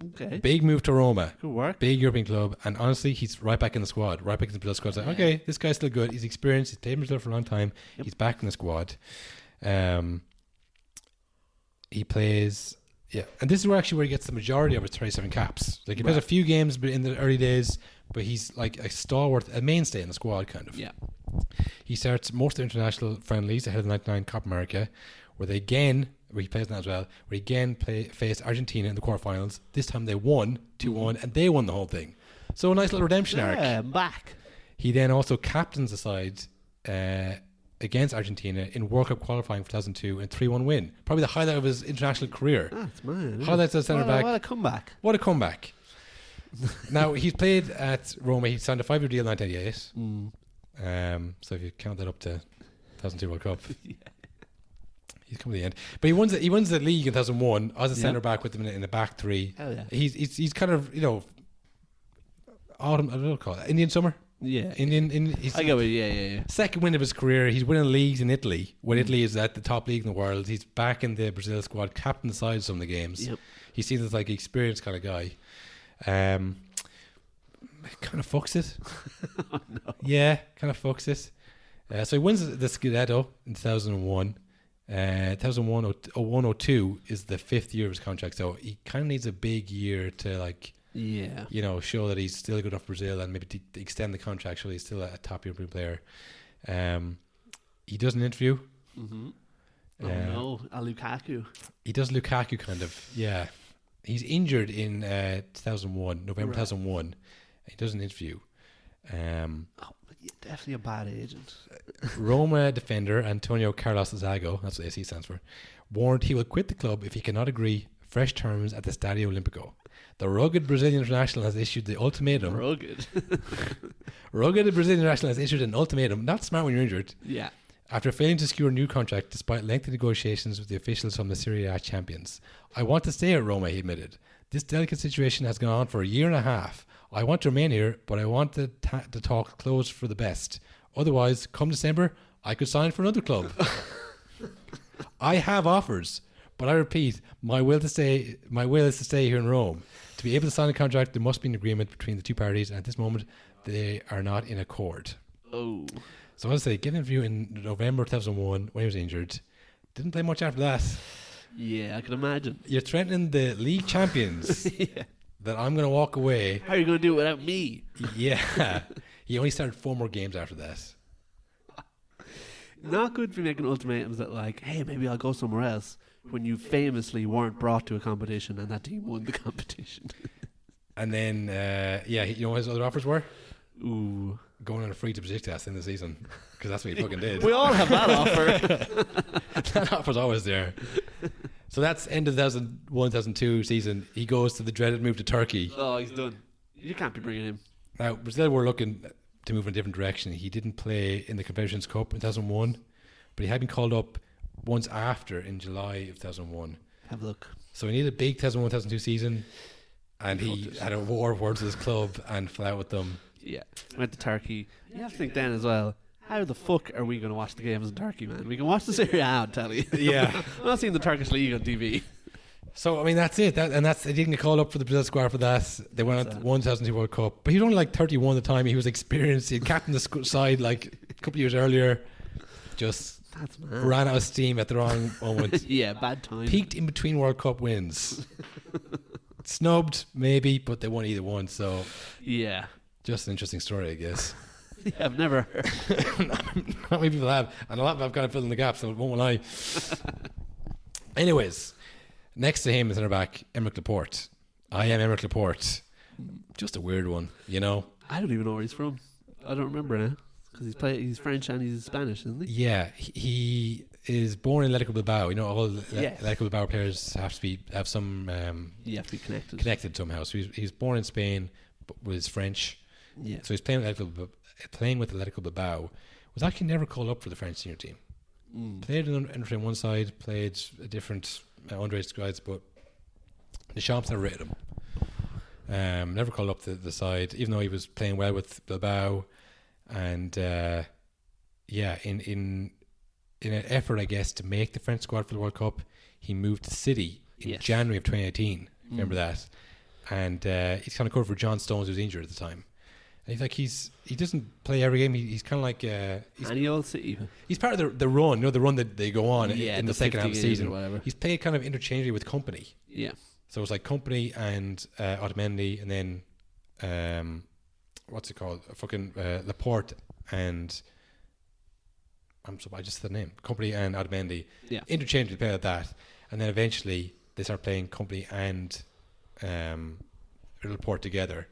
Okay. Big move to Roma. Good work. Big European club. And honestly, he's right back in the squad. Right back in the Brazil squad. It's like, okay, this guy's still good. He's experienced. He's played in Brazil for a long time. Yep. He's back in the squad. He plays... Yeah. And this is where he gets the majority of his 37 caps. Like, he plays a few games in the early days, but he's like a stalwart, a mainstay in the squad, kind of. Yeah. He starts most of the international friendlies ahead of the 99 Copa America, where he plays now as well, where he again faced Argentina in the quarterfinals. This time they won 2-1, and they won the whole thing. So a nice little redemption arc. Yeah, back. He then also captains the side against Argentina in World Cup qualifying for 2002 and 3-1 win. Probably the highlight of his international career. That's mad. Highlights as centre back. What a comeback. What a comeback. Now, he's played at Roma. He signed a 5-year deal in 1998. So if you count that up to 2002 World Cup, he's come to the end. But he wins the league in 2001 as a centre back with them in the back three. Hell yeah. He's kind of, autumn, I don't know, call it Indian summer. Yeah. I get it. Yeah. Second win of his career. He's winning leagues in Italy when Italy is at the top league in the world. He's back in the Brazil squad, captain the side of some of the games. Yep. He seems as like an experienced kind of guy. Kind of fucks it. Oh, no. Yeah, kind of fucks it. So he wins the Scudetto in 2001. 2001-02 is the 5th year of his contract. So he kind of needs a big year to show that he's still good enough for Brazil and maybe to extend the contract. So he's still a top European player. He does an interview. Mm-hmm. A Lukaku. He does Lukaku kind of, yeah. He's injured in 2001, November 2001. He does an interview. Definitely a bad agent. Roma defender Antonio Carlos Zago, that's what AC stands for, warned he will quit the club if he cannot agree fresh terms at the Stadio Olimpico. The rugged Brazilian international has issued the ultimatum. Rugged. Rugged Brazilian international has issued an ultimatum. Not smart when you're injured. Yeah. After failing to secure a new contract despite lengthy negotiations with the officials from the Serie A champions. I want to stay at Roma, he admitted. This delicate situation has gone on for a year and a half. I want to remain here, but I want the talk closed for the best. Otherwise, come December, I could sign for another club. I have offers, but I repeat, my will is to stay here in Rome. To be able to sign a contract, there must be an agreement between the two parties, and at this moment, they are not in accord. Oh. So I'll say, give an interview in November 2001 when he was injured. Didn't play much after that. Yeah, I can imagine. You're threatening the league champions that I'm going to walk away. How are you going to do it without me? Yeah. He only started 4 more games after that. Not good for making ultimatums that like, hey, maybe I'll go somewhere else when you famously weren't brought to a competition and that team won the competition. And then, you know what his other offers were? Ooh. Going on a free to Besiktas in the season. Because that's what he fucking did. We all have that offer. That offer's always there. So that's end of 2001-2002 season. He goes to the dreaded move to Turkey. Oh, he's done. You can't be bringing him. Now, Brazil were looking to move in a different direction. He didn't play in the Confederations Cup in 2001, but he had been called up once after in July of 2001. Have a look. So he needed a big 2001-2002 season, and he had a war of words with his club and fell out with them. Yeah. Went to Turkey. You have to think then as well, how the fuck are we going to watch the games in Turkey, man? We can watch the Serie A, I'll tell you. Yeah. I'm not seeing the Turkish league on TV. So, I mean, that's it. They didn't get called up for the Brazil squad for that. They went on to 2002 World Cup. But he was only like 31 at the time. He was experienced. He had captained the side like a couple of years earlier. Just ran out of steam at the wrong moment. Yeah, bad time. Peaked in between World Cup wins. Snubbed, maybe, but they won either one. So, yeah. Just an interesting story, I guess. Yeah, I've never heard. Not many people have. And a lot of them have kind of filled in the gaps, so it won't lie. Anyways. Next to him is centre back Emerick Laporte. I am Emerick Laporte. Just a weird one, you know. I don't even know where he's from. I don't remember now because he's French and he's Spanish, isn't he? Yeah, he is born in Atletico Bilbao. You know, all Atletico Bilbao players have some. You have to be connected somehow. So he's born in Spain, but was French. Yeah. So he's playing with Atletico Bilbao. Was actually never called up for the French senior team. Played on one side, played a different underage guys, but the Champs never rated him. Never called up the side, even though he was playing well with Bilbao. And in an effort, I guess, to make the French squad for the World Cup, he moved to City in January of 2018. Remember that? And he's kind of covered for John Stones, who was injured at the time. And he's like, he doesn't play every game. He's kind of like any old City. He's part of the run, you know, the run that they go on in the second half of the season. Or whatever. He's played kind of interchangeably with Company. Yeah. So it's like Company and Otamendi, and then what's it called? Laporte and I just said the name. Company and Otamendi. Yeah. Interchangeably play like that, and then eventually they start playing Company and Laporte together.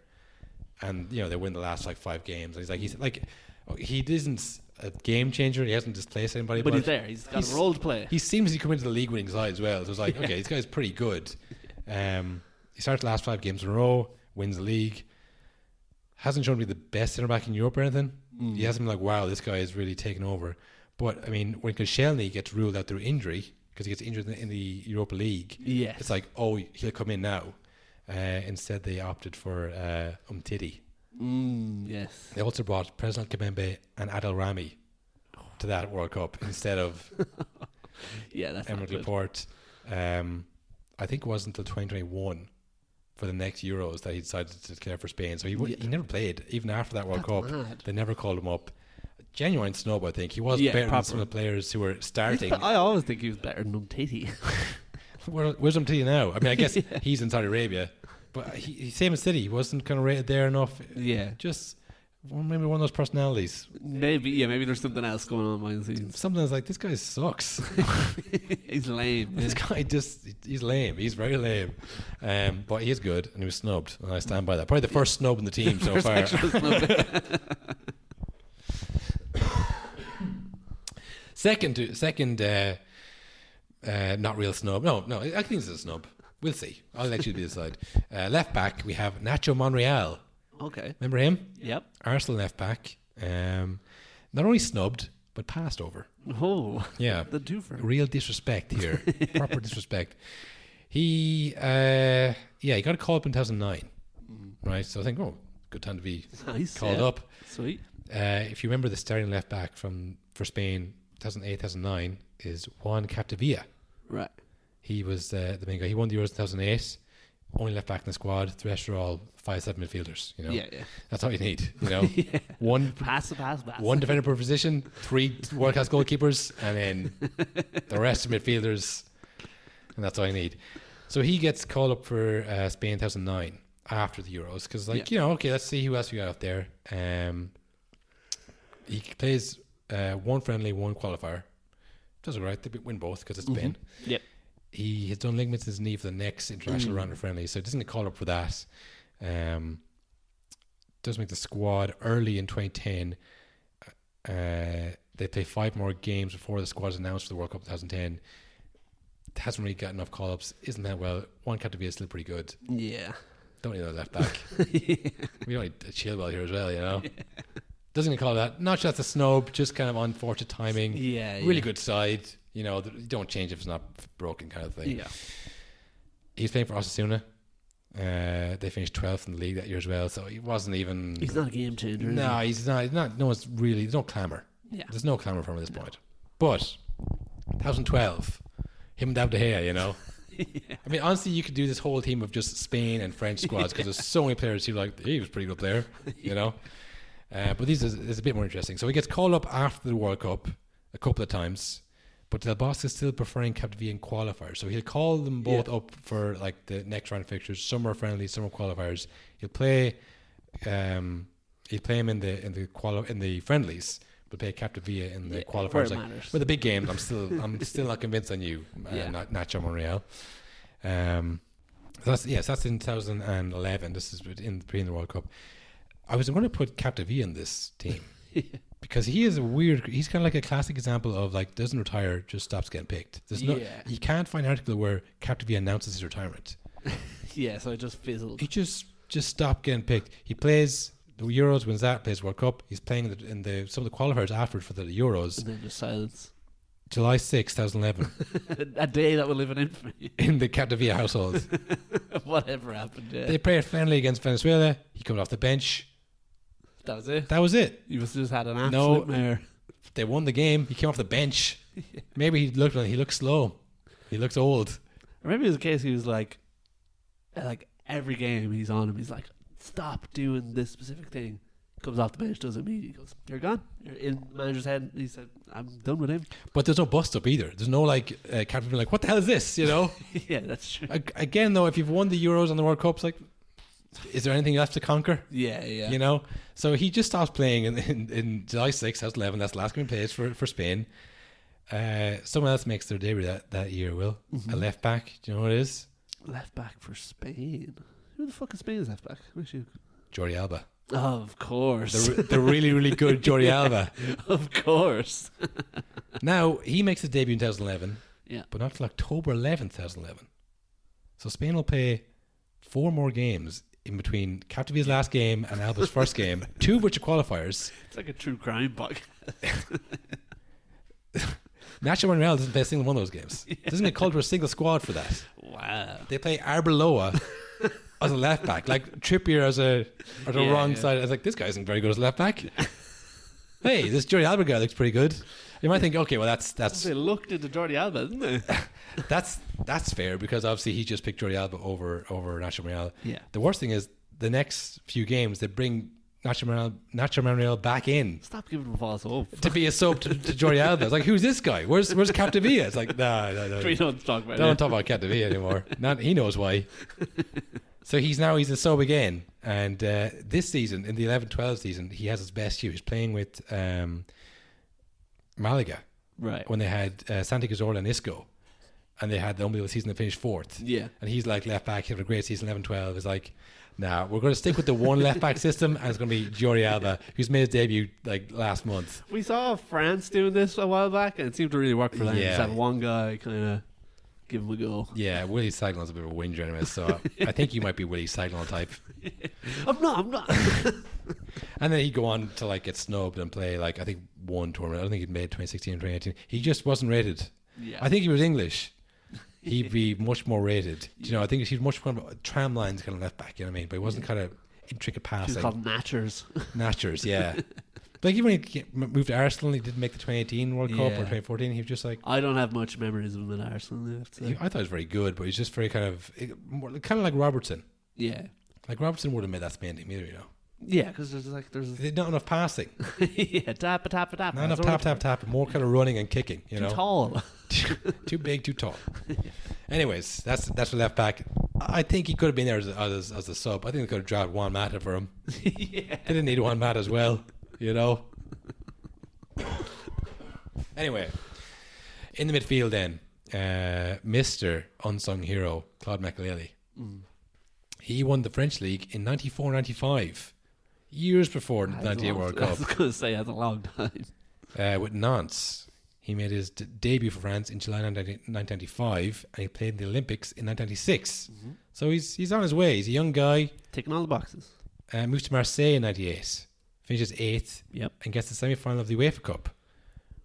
And you know they win the last like 5 games. And he isn't a game changer. He hasn't displaced anybody. But he's there. He's got a role to play. He seems to come into the league winning side as well. So it's like, okay, this guy's pretty good. He starts the last 5 games in a row, wins the league. Hasn't shown to be the best centre back in Europe or anything. He hasn't been like, wow, this guy is really taking over. But I mean, when Koscielny gets ruled out through injury because he gets injured in the Europa League, it's like, oh, he'll come in now. Instead, they opted for Umtiti. Yes. They also brought President Kibembe and Adel Rami to that World Cup instead of that's Emerick Laporte. I think it wasn't until 2021 for the next Euros that he decided to declare for Spain. So he never played even after that World Cup. Mad. They never called him up. Genuine snub, I think. He was better than some of the players who were starting. I always think he was better than Umtiti. Where's Umtiti now? I mean, I guess he's in Saudi Arabia, but he's same as City. He wasn't kind of rated there enough. Yeah. Just maybe one of those personalities. Maybe there's something else going on behind the scenes. Something that's like, this guy sucks. He's lame. This guy he's lame. He's very lame. But he is good, and he was snubbed, and I stand by that. Probably the first snub in the team so far. Second, not real snub. No, I think it's a snub. We'll see. I'll let you decide. Left back, we have Nacho Monreal. Okay. Remember him? Yep. Arsenal left back. Not only snubbed, but passed over. Oh. Yeah. The twofer. Real disrespect here. Proper disrespect. He got a call up in 2009. Right? So I think, good time to be called up. Sweet. If you remember, the starting left back for Spain, 2008, 2009, is Juan Capdevila. Right. He was the main guy. He won the Euros in 2008. Only left back in the squad. The rest are all 5-7 midfielders. You know, Yeah. that's all you need. You know, one Pass. one defender per position, 3 world class goalkeepers, and then the rest are midfielders, and that's all you need. So he gets called up for Spain 2009 after the Euros because, let's see who else we got out there. He plays one friendly, one qualifier. Does all right. They win both because it's Spain. Yep. He has done ligaments in his knee for the next international round of friendly, so he doesn't get called up for that. Does make the squad early in 2010. They play 5 more games before the squad is announced for the World Cup 2010. Hasn't really got enough call-ups. Isn't that well? One Capdevila is still pretty good. Yeah. Don't need a left back. We don't need a Chilwell here as well, you know. Doesn't get called that. Not just a snub, just kind of unfortunate timing. Yeah. Really good side. You know, you don't change if it's not broken, kind of thing. Yeah. He's playing for Osasuna. They finished 12th in the league that year as well, so he wasn't even. He's not a game changer. No, he's not. No one's really. There's no clamour. Yeah. There's no clamour for him at this point. But 2012, him and David De Gea, you know. I mean, honestly, you could do this whole team of just Spain and French squads because there's so many players who he was a pretty good player, you know. But this is a bit more interesting. So he gets called up after the World Cup a couple of times, but Del Bosque is still preferring Capdevila in qualifiers. So he'll call them both up for like the next round of fixtures. Some are friendly, some are qualifiers. He'll play him in the friendlies, but play Capdevila in the qualifiers. Like, with the big games, I'm still not convinced on you, Nacho Monreal. That's in 2011. This is in the World Cup. I was going to put Capdevila in this team because he's kind of like a classic example of like doesn't retire, just stops getting picked. You can't find an article where Capdevila announces his retirement. So it just fizzled. He just stopped getting picked. He plays the Euros, wins that, plays World Cup. He's playing in some of the qualifiers afterwards for the Euros. And then just silence. July 6, 2011. A day that will live in infamy. In the Capdevila household. Whatever happened, They play friendly against Venezuela. He comes off the bench. That was it? That was it. You must have just had an absolute mare. They won the game. He came off the bench. Maybe he looked slow. He looked old. Or maybe it was a case he was like every game he's on him, he's like, stop doing this specific thing. Comes off the bench, does it immediately. He goes, you're gone. You're in the manager's head. He said, I'm done with him. But there's no bust up either. There's no like Captain being like, what the hell is this? You know? Yeah, that's true. Again, though, if you've won the Euros and the World Cups, like, is there anything left to conquer? Yeah. You know? So he just stops playing in July 6, 2011. That's the last game he plays for Spain. Someone else makes their debut that year, Will. Mm-hmm. A left back. Do you know what it is? Left back for Spain? Who the fuck is Spain's left back? Jordi Alba. Oh, of course. The really, really good Jordi Alba. Of course. Now, he makes his debut in 2011. Yeah. But not till October 11th, 2011. So Spain will play 4 more games in between Capdevila's last game and Alba's first game, 2 of which are qualifiers. It's like a true crime podcast. Nacho Monreal doesn't play a single one of those games. Doesn't get called to a single squad for that. Wow. They play Arbeloa as a left back, like Trippier as the wrong side. I was like, this guy isn't very good as a left back. Hey, this Jordi Alba guy looks pretty good. You might think, okay, well that's they looked into Jordi Alba, didn't they? that's fair because obviously he just picked Jordi Alba over Nacho Monreal. Yeah. The worst thing is the next few games they bring Nacho Monreal back in. Stop giving him false hope. To be a sub to Jordi Alba. It's like, who's this guy? Where's Capdevila? It's like, no. We don't talk about Don't talk about Capdevila anymore. He knows why. So he's a sub again. And this season, in the 11-12 season, he has his best year. He's playing with Malaga. Right. When they had Santi Cazorla and Isco. And they had the unbelievable season. They finished 4th. Yeah. And he's like left back. He had a great season, 11-12. It's like, nah, we're going to stick with the one left back system, and it's going to be Jordi Alba, who's made his debut like last month. We saw France doing this a while back, and it seemed to really work for them. Yeah. Just have one guy kind of give him a go. Yeah, Willie Sagnon's a bit of a whinger anyway, so I think you might be Willie Sagnon type. I'm not. And then he'd go on to like get snubbed and play like I think one tournament. I don't think he'd made 2016 and 2018. He just wasn't rated. Yeah. I think he was English. He'd be much more rated. You know, I think he's much more tram lines kind of left back. You know what I mean? But he wasn't kind of intricate passing. He's called Natchers. Natchers, yeah. Like even when he moved to Arsenal, he didn't make the 2018 World Cup or 2014. He was just like, I don't have much memories of him at Arsenal. I have to say. I thought he was very good, but he's just very kind of like Robertson. Yeah. Like Robertson would have made that Spain team either, you know. Yeah, because there's not enough passing. yeah, tap. Not enough tap. More kind of running and kicking. You know, tall. too big, too tall. Anyways, that's the left back. I think he could have been there as a sub. I think they could have dropped Juan Mata for him. Yeah. They didn't need Juan Mata as well, you know. Anyway, in the midfield then, Mr. Unsung Hero, Claude Makélélé. He won the French League in 94-95, years before the 98 World Cup. I was going to say that's a long time. With Nantes. He made his debut for France in July 1995, and he played in the Olympics in 1996. So he's on his way. He's a young guy. Ticking all the boxes. Moves to Marseille in 98, finishes 8th, and gets the semi-final of the UEFA Cup.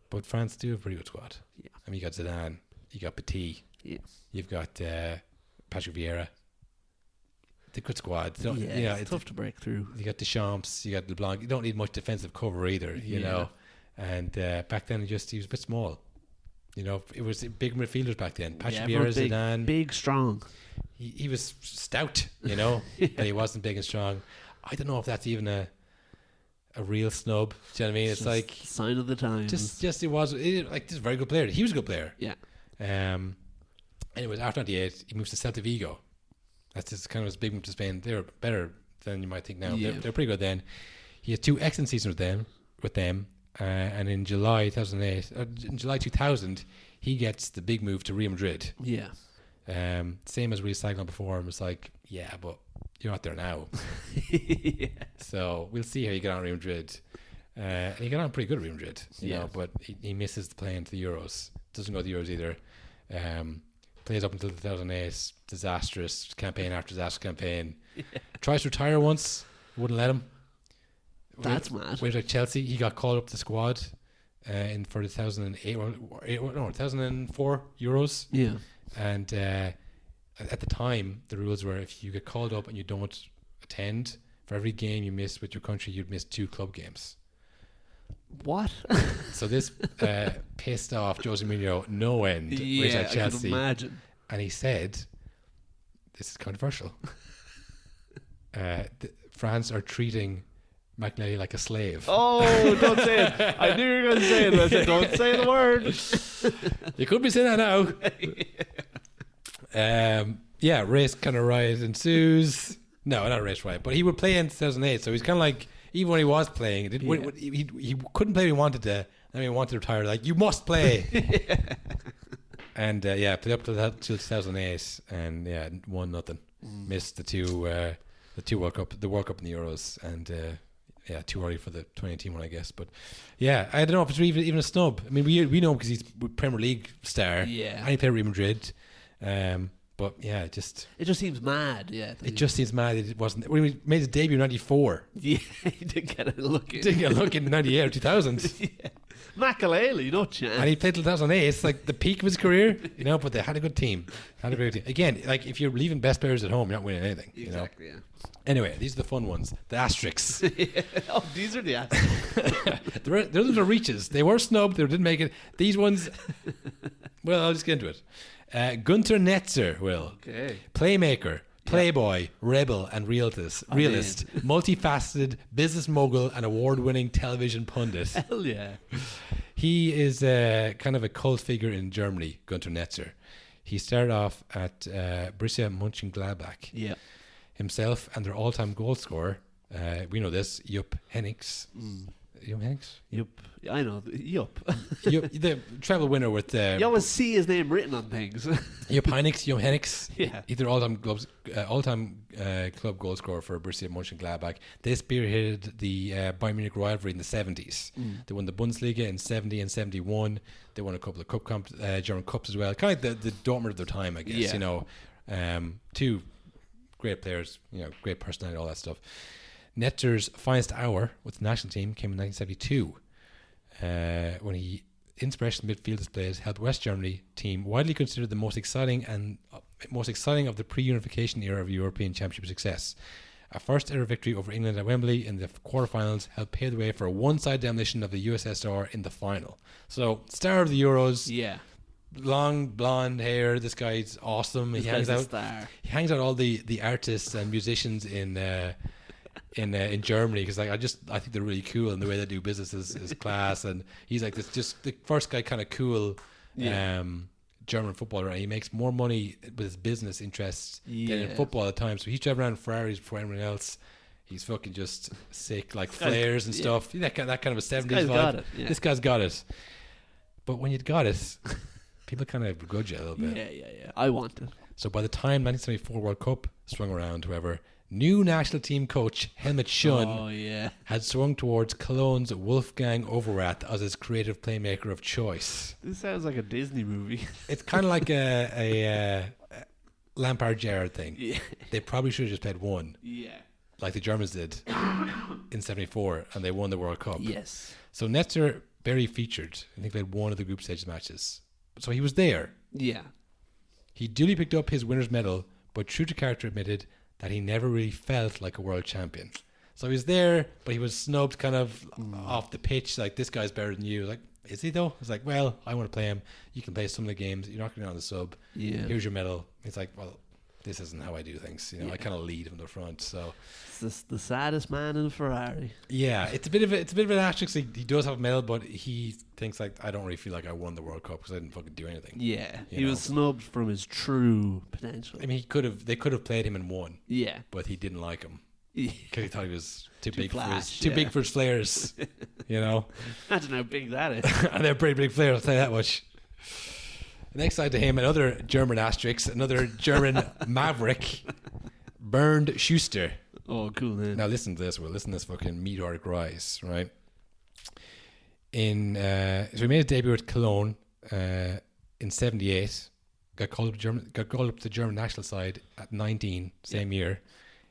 But France do have a pretty good squad. Yeah. I mean, you got Zidane, you got Petit, you've got Patrick Vieira. It's a good squad. It's tough to break through. You got Deschamps, you got LeBlanc. You don't need much defensive cover either, you know. And back then, he was a bit small. You know, it was big midfielders back then. Patrick Vieira, Zidane. Big, strong. He was stout, you know, but he wasn't big and strong. I don't know if that's even a real snub. Do you know what I mean? It's like sign of the times. Just this is a very good player. He was a good player. Yeah. Anyways, after 98, he moves to Celta Vigo. That's just kind of his big move to Spain. They were better than you might think now. Yeah. They're pretty good then. He had 2 excellent seasons with them. And in July 2000, he gets the big move to Real Madrid. Yeah. Same as we cycled on before. It was like, yeah, but you're not there now. Yeah. So we'll see how you get on at Real Madrid. And he got on pretty good at Real Madrid, you know, but he misses the play into the Euros. Doesn't go to the Euros either. Plays up until 2008. Disastrous campaign after disastrous campaign. Yeah. Tries to retire once. Wouldn't let him. That's mad. Wait, like Chelsea, he got called up to the squad for the 2004 Euros. Yeah. And at the time, the rules were if you get called up and you don't attend, for every game you miss with your country, you'd miss 2 club games. What? So this pissed off Jose Mourinho no end. Yeah, at Chelsea. I can imagine. And he said, this is controversial. France are treating Makélélé like a slave. Oh, don't say it. I knew you were going to say it. I said, don't say the word. You could be saying that now. Race kind of riot ensues. No, not a race riot, but he would play in 2008, so he's kind of like, even when he was playing, he couldn't play when he wanted to, and he wanted to retire. Like, you must play. And played up till 2008, and 1-0. Missed the two World Cup, the World Cup and the Euros, and too early for the 2018 one, I guess. But I don't know if it's even a snub. I mean, we know because he's a Premier League star, and he played Real Madrid. But it just seems mad. Yeah, it just seems mad. It wasn't when he made his debut in '94. Yeah, he didn't get a look. Didn't get a look in '98 or 2000. Yeah. Makélélé, no chance. And he played till 2008. It's like the peak of his career, you know. But they had a good team. Again, like if you're leaving best players at home, you're not winning anything. Exactly. You know? Anyway, these are the fun ones. The asterisks. Oh, these are the asterisks. The others are reaches. They were snubbed. They didn't make it. These ones. Well, I'll just get into it. Gunther Netzer, Okay. Playmaker, playboy, rebel, and realist, multifaceted business mogul and award-winning television pundit. Hell yeah. He is kind of a cult figure in Germany, Gunther Netzer. He started off at Borussia Mönchengladbach. Yeah. himself and their all-time goal scorer, we know this, Jupp Heynckes. Jupp Heynckes? Yup. I know. Yup. The treble winner with... You always see his name written on things. Jupp Heynckes. Yeah. He's their all-time club goal scorer for Borussia Mönchengladbach. They spearheaded the Bayern Munich rivalry in the 70s. They won the Bundesliga in 70 and 71. They won a couple of German cups as well. Kind of like the Dortmund of their time, I guess. Yeah. Two great players, great personality, all that stuff. Netzer's finest hour with the national team came in 1972, when he inspirational midfield displays helped West Germany team widely considered the most exciting of the pre-unification era of European Championship success. A first ever victory over England at Wembley in the quarterfinals helped pave the way for a one-side demolition of the USSR in the final. So, star of the Euros. Yeah. Long blonde hair. This guy's awesome. He hangs out all the artists and musicians in Germany, because I think they're really cool, and the way they do business is class. And he's like this, just the first guy, kind of cool German footballer, and he makes more money with his business interests than in football at the time. So he's driving around Ferraris before anyone else. He's fucking just sick, like flares and stuff. That kind of a 70s vibe. This guy's got it. But when you've got it, people kind of begrudge you a little bit. Yeah. I want it. So by the time 1974 World Cup swung around, however, new national team coach Helmut Schön had swung towards Cologne's Wolfgang Overath as his creative playmaker of choice. This sounds like a Disney movie. It's kind of like a Lampard-Gerrard thing. Yeah. They probably should have just played one. Yeah. Like the Germans did in 74, and they won the World Cup. Yes. So Netzer barely featured. I think they played one of the group stage matches. So he was there. Yeah. He duly picked up his winner's medal, but true to character admitted that he never really felt like a world champion. So he was there, but he was snubbed kind of off the pitch. Like, this guy's better than you. Like, is he though? It's like, well, I want to play him. You can play some of the games. You're not going to be on the sub. Yeah. Here's your medal. It's like, well, this isn't how I do things. I kind of lead from the front. So it's the saddest man in a Ferrari. Yeah, it's a bit of an asterisk. He does have a medal, but he thinks like, I don't really feel like I won the World Cup because I didn't fucking do anything. Yeah, he was snubbed from his true potential. I mean, they could have played him and won. Yeah, but he didn't like him because he thought he was too big for his flares. Imagine how big that is. And they're pretty big flares, I'll tell you that much. Next side to him, another German asterisk, another German maverick, Bernd Schuster. Oh, cool, man. Now listen to this. We'll listen to this fucking meteoric rise, right? So he made his debut at Cologne in 78. Got called up to the German national side at 19, same year.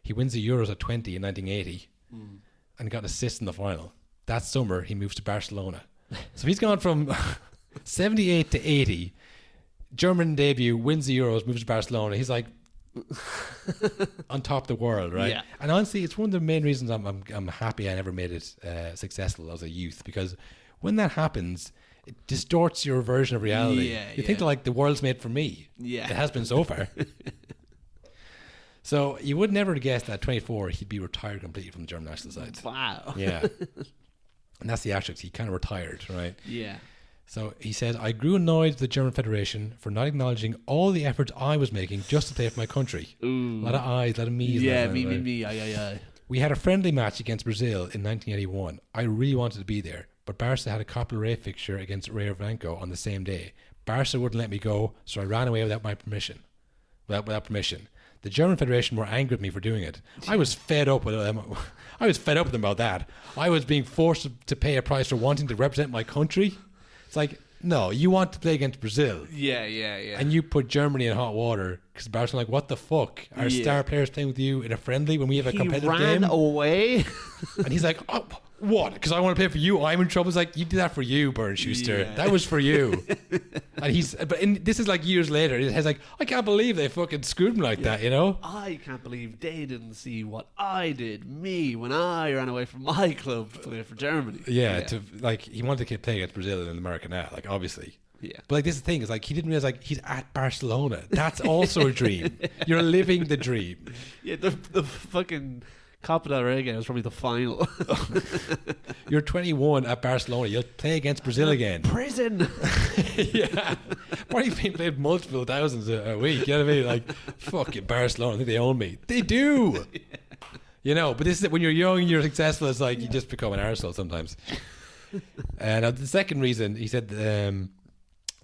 He wins the Euros at 20 in 1980, and got an assist in the final. That summer, he moves to Barcelona. So he's gone from 78 to 80. German debut, wins the Euros, moves to Barcelona. He's like on top of the world, right? Yeah. And honestly, it's one of the main reasons I'm happy I never made it successful as a youth, because when that happens, it distorts your version of reality. You think that, like, the world's made for me. Yeah, it has been so far. So you would never guess that at 24 he'd be retired completely from the German national side. Wow. Yeah. And that's the asterisk. He kind of retired, right? Yeah. So he said, I grew annoyed with the German Federation for not acknowledging all the efforts I was making just to play for my country. Ooh. A lot of I's, a lot of me's. Yeah, me, aye. We had a friendly match against Brazil in 1981. I really wanted to be there, but Barca had a Copa Rey fixture against Rayo Vallecano on the same day. Barca wouldn't let me go, so I ran away without my permission. Without permission. The German Federation were angry at me for doing it. I was fed up with them. I was fed up with them about that. I was being forced to pay a price for wanting to represent my country. It's like, no, you want to play against Brazil. Yeah. And you put Germany in hot water because Barcelona, like, what the fuck? Our star players playing with you in a friendly when we have a competitive game. He ran away. And he's like, oh, what? Because I want to play for you. I'm in trouble. It's like, you did that for you, Bernd Schuster. Yeah. That was for you. And this is like years later. He's like, I can't believe they fucking screwed him like that, I can't believe they didn't see what I did, when I ran away from my club to play for Germany. Yeah. He wanted to play against Brazil in America now, like, obviously. Yeah. But like, this is the thing, is like, he didn't realize, like, he's at Barcelona. That's also a dream. You're living the dream. Yeah, the fucking Copa del Rey game was probably the final. You're 21 at Barcelona. You'll play against Brazil again. Prison. Yeah. Probably being played multiple thousands a week. You know what I mean? Like, fucking Barcelona. I think they own me. They do. Yeah. You know, but this is when you're young and you're successful, it's like you just become an arsehole sometimes. And the second reason, he said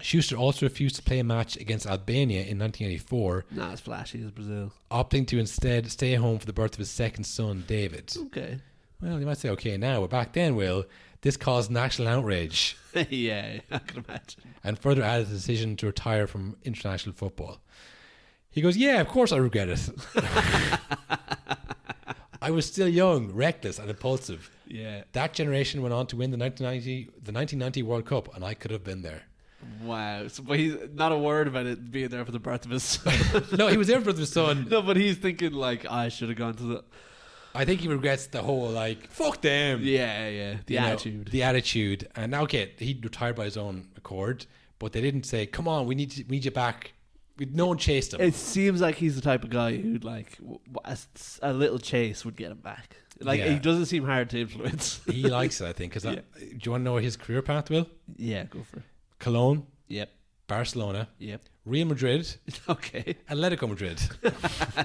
Schuster also refused to play a match against Albania in 1984. Not as flashy as Brazil. Opting to instead stay home for the birth of his second son, David. Okay. Well, you might say, okay, now, but back then, Will, this caused national outrage. Yeah, I can imagine. And further added the decision to retire from international football. He goes, yeah, of course I regret it. I was still young, reckless, and impulsive. Yeah. That generation went on to win the 1990 World Cup, and I could have been there. Wow. So, but he's not a word about it being there for the birth of his son. No, he was there for his son. No, but he's thinking like, I should have gone to the... I think he regrets the whole, like, fuck them. Yeah. The attitude. The attitude. And now, okay, he retired by his own accord, but they didn't say, come on, we need you back. No one chased him. It seems like he's the type of guy who'd like a little chase would get him back. Like, Yeah. he doesn't seem hard to influence. He likes it, I think. Do you want to know his career path, Will? Yeah, go for it. Cologne, Yep. Barcelona, Yep. Real Madrid, Okay. Atletico Madrid.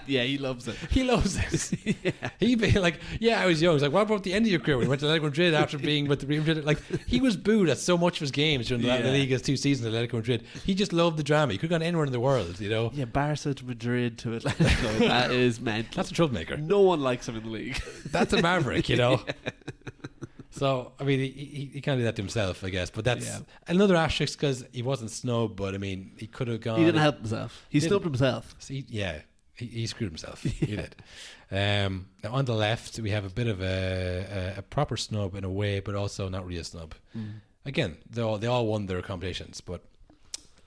Yeah, he loves it. He loves it. He'd be like, yeah, I was young. He's like, what about the end of your career when you went to Atletico Madrid after being with the Real Madrid? Like, he was booed at so much of his games during the Liga's 2 seasons at Atletico Madrid. He just loved the drama. He could have gone anywhere in the world, you know? Yeah, Barca to Madrid to Atletico. That is mental. That's a troublemaker. No one likes him in the league. That's a maverick, you know? So, I mean, he can't do that to himself, I guess. But that's another asterisk because he wasn't snubbed, but I mean, he could have gone. He didn't help himself. He snubbed himself. He screwed himself. He did. Now on the left, we have a bit of a proper snub in a way, but also not really a snub. Again, they all won their competitions, but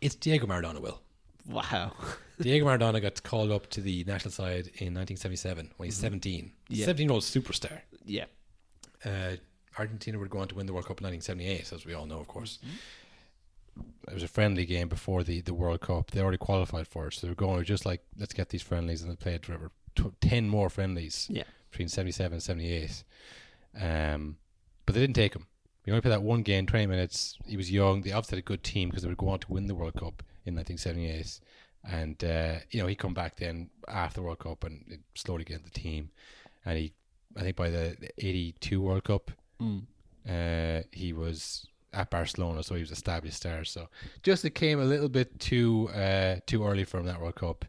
it's Diego Maradona, Will. Wow. Diego Maradona got called up to the national side in 1977 when he's 17. 17-year-old superstar. Yeah. Argentina would go on to win the World Cup in 1978, as we all know, of course. It was a friendly game before the World Cup. They already qualified for it, so they were going just like, let's get these friendlies, and they played forever. 10 more friendlies between 77 and 78. But they didn't take him. He only played that one game, 20 minutes. He was young. They obviously had a good team because they would go on to win the World Cup in 1978. And, he come back then after the World Cup and slowly get into the team. And I think by the 82 World Cup, he was at Barcelona, so he was established star. So just it came a little bit too early for him, that World Cup.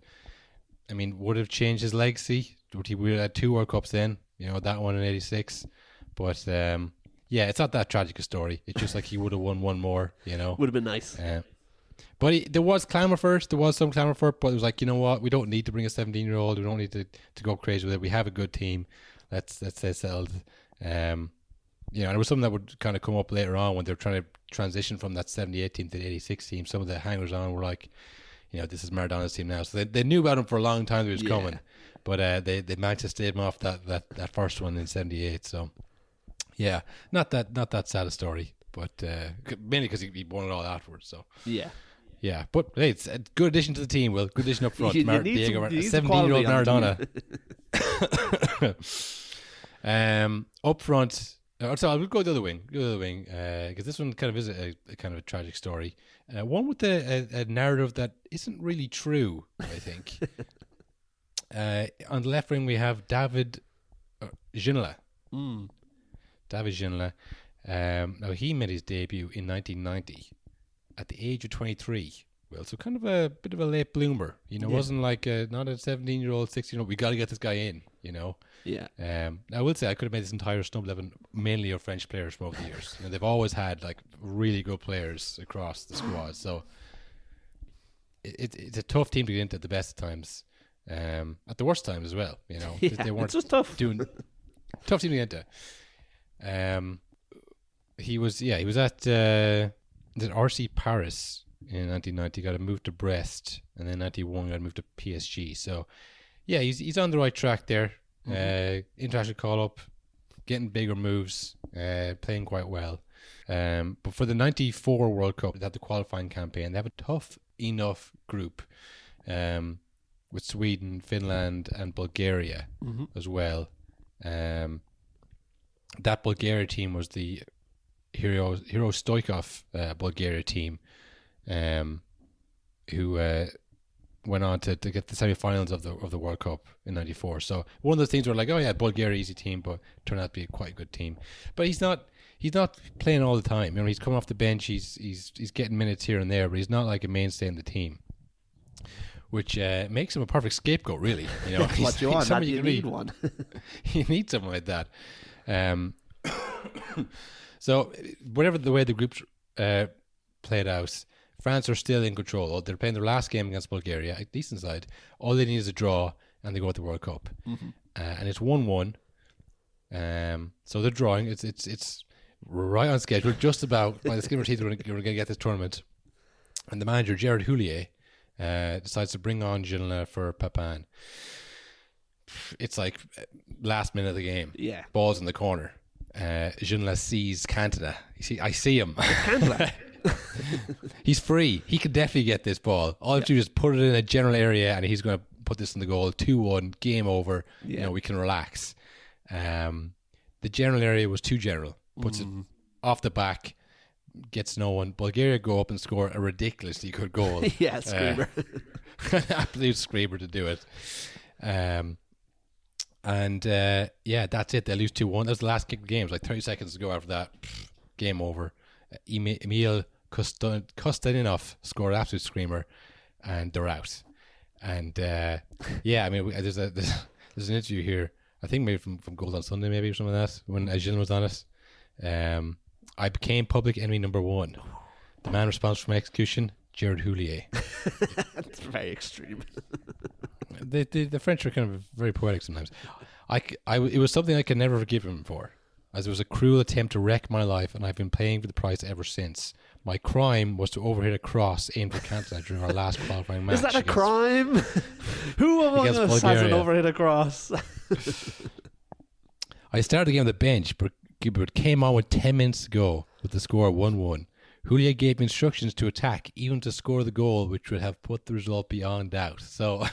I mean, would have changed his legacy. We had 2 World Cups then, that one in 86. But it's not that tragic a story. It's just like he would have won one more, Would have been nice. But there was clamour for it. There was some clamour for it, but it was like, you know what? We don't need to bring a 17-year-old. We don't need to go crazy with it. We have a good team. Let's say settled. And it was something that would kind of come up later on when they were trying to transition from that 78 team to the 86 team. Some of the hangers-on were like, this is Maradona's team now. So they knew about him for a long time that he was coming. But they managed to stave him off that first one in 78. So, yeah, not that sad a story. But mainly because he won it all afterwards. So yeah. But hey, it's a good addition to the team, Will. Good addition up front. Diego, 17-year-old Maradona. Up front... So I'll go the other wing, because this one kind of is a kind of a tragic story. One with a narrative that isn't really true, I think. On the left wing, we have David Ginola. David Ginola. Now, he made his debut in 1990 at the age of 23. Well, so kind of a bit of a late bloomer. Wasn't like not a 17-year-old, 16-year-old. We got to get this guy in, Yeah. I will say I could have made this entire snub 11 mainly of French players from over the years. They've always had like really good players across the squad, so it's a tough team to get into at the best of times, at the worst times as well. They weren't it's just tough. Tough team to get into. He was at RC Paris in 1990. Got a move to Brest, and then 91 got a move to PSG. So yeah, he's on the right track there. International call up, getting bigger moves, playing quite well. But for the 94 World Cup, they had the qualifying campaign. They have a tough enough group with Sweden, Finland and Bulgaria as well. That Bulgaria team was the Hero Stoichkov Bulgaria team, who went on to get the semi-finals of the World Cup in '94. So one of those things where like, oh yeah, Bulgaria easy team, but turned out to be quite a good team. But he's not playing all the time. You know, he's coming off the bench. He's getting minutes here and there, but he's not like a mainstay in the team, which makes him a perfect scapegoat, really. You know, what you want? You need one. You need someone like that. So whatever the way the group played out, France are still in control. They're playing their last game against Bulgaria, a decent side. All they need is a draw, and they go to the World Cup. And it's 1-1. So they're drawing. It's right on schedule. Just about by the skin of our teeth, we're going to get this tournament. And the manager, Gerard Houllier, decides to bring on Gilles for Papin. It's like last minute of the game. Yeah. Ball's in the corner. Gilles sees Cantona. I see him. Cantona. He's free. He could definitely get this ball. All you have to do is put it in a general area, and he's going to put this in the goal. 2-1, game over. Yeah. You know, we can relax. The general area was too general. Puts it off the back, gets no one. Bulgaria go up and score a ridiculously good goal. Yeah, screamer. An absolute screamer to do it. Yeah, that's it. They lose 2-1. That was the last kick of the game. It was like 30 seconds to go after that. Game over. Emil Kostaninov scored an absolute screamer, and they're out. And yeah, I mean, there's an interview here, I think maybe from Gold on Sunday, maybe, or something like that, when Gilles was on it. I became public enemy number 1. The man responsible for my execution, Gerard Houllier. That's very extreme. The French are kind of very poetic sometimes. It was something I could never forgive him for, as it was a cruel attempt to wreck my life, and I've been paying for the price ever since. My crime was to overhit a cross aimed for Cantona during our last qualifying match. Is that a crime? Who among us hasn't overhit a cross? I started the game on the bench, but came on with 10 minutes to go with the score 1-1. Houllier gave me instructions to attack, even to score the goal, which would have put the result beyond doubt. So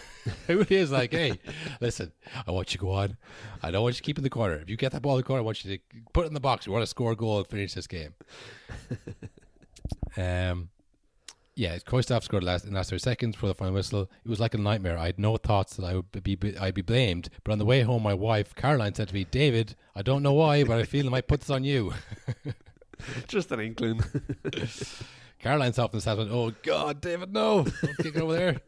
Houlier's like, hey, listen, I want you to go on. I don't want you to keep it in the corner. If you get that ball in the corner, I want you to put it in the box. We want to score a goal and finish this game. Yeah, Koistov scored in the last 30 seconds before the final whistle. It was like a nightmare. I had no thoughts that I'd be blamed. But on the way home, my wife, Caroline, said to me, David, I don't know why, but I feel I might put this on you. Just an inkling. Caroline's off in the stand. Oh, God, David, no. Don't kick it over there.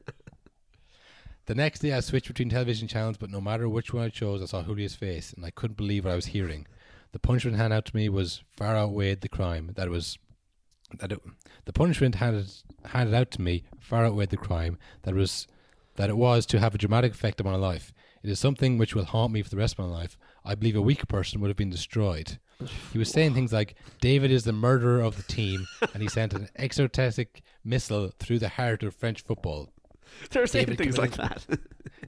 The next day, I switched between television channels, but no matter which one I chose, I saw Houlier's face, and I couldn't believe what I was hearing. The punishment handed out to me was far outweighed the crime. The punishment handed out to me far outweighed the crime that it was to have a dramatic effect on my life. It is something which will haunt me for the rest of my life. I believe a weaker person would have been destroyed. He was saying things like, David is the murderer of the team, and he sent an exotic missile through the heart of French football. They're saying things like that.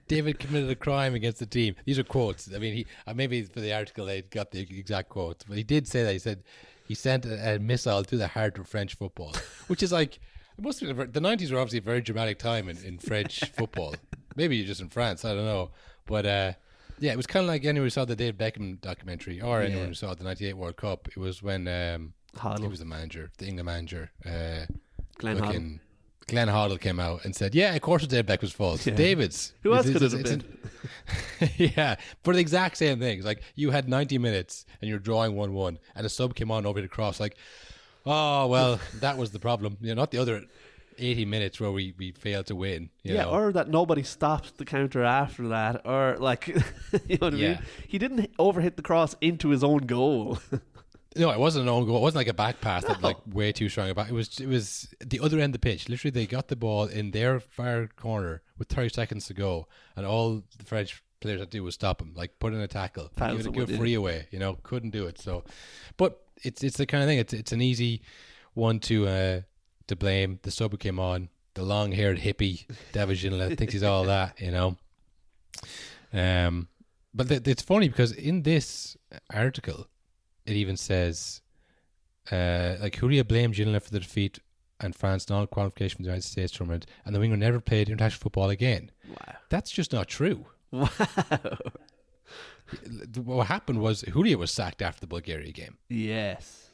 David committed a crime against the team. These are quotes. I mean, maybe for the article they got the exact quotes, but he did say that. He said he sent a missile through the heart of French football, which is like, it must have been, the 90s were obviously a very dramatic time in French football. Maybe just in France, I don't know. But yeah, it was kind of like anyone who saw the David Beckham documentary, or anyone who saw the 98 World Cup. It was when he was the manager, the England manager, Glenn Hoddle came out and said, yeah, of course David Beckham's fault. Yeah. David's. Who else could it have been? Yeah, for the exact same things. Like, you had 90 minutes and you're drawing 1-1, and a sub came on over the cross. Like, oh, well, that was the problem. You know, not the other 80 minutes where we failed to win. You know? Or that nobody stopped the counter after that, or like, you know what I mean? He didn't overhit the cross into his own goal. No, it wasn't an own goal. It wasn't like a back pass that like way too strong about. It was the other end of the pitch. Literally, they got the ball in their far corner with 30 seconds to go, and all the French players had to do was stop him, like put in a tackle, give it a good free away. You know, couldn't do it. So, but it's the kind of thing. It's an easy one to blame. The sub who came on, the long-haired hippie David Ginola, thinks he's all that. You know, but it's funny because in this article, it even says, like, Houllier blamed Ginola for the defeat and France non-qualification for the United States tournament, and the winger never played international football again. Wow. That's just not true. Wow. what happened was Hulia was sacked after the Bulgaria game, Yes.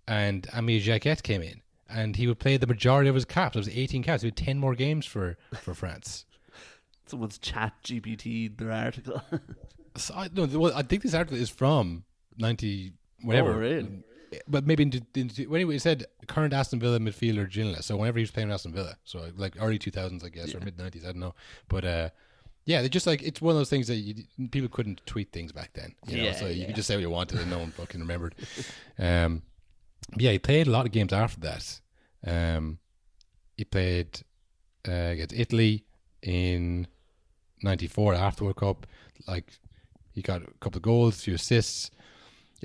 and Ami Jacquet came in, and he would play the majority of his caps. It was 18 caps. He had 10 more games for France. Someone's chat GPT'd their article. So I think this article is from 90 whatever. Oh, really? But maybe anyway, it said current Aston Villa midfielder Ginola. So whenever he was playing Aston Villa, so like early 2000s, I guess, or mid 90s, I don't know. But yeah, they just like, it's one of those things that people couldn't tweet things back then. You know? So you could just say what you wanted and no one fucking remembered. Yeah, he played a lot of games after that. He played against Italy in 94 after the World Cup. Like, he got a couple of goals, a few assists.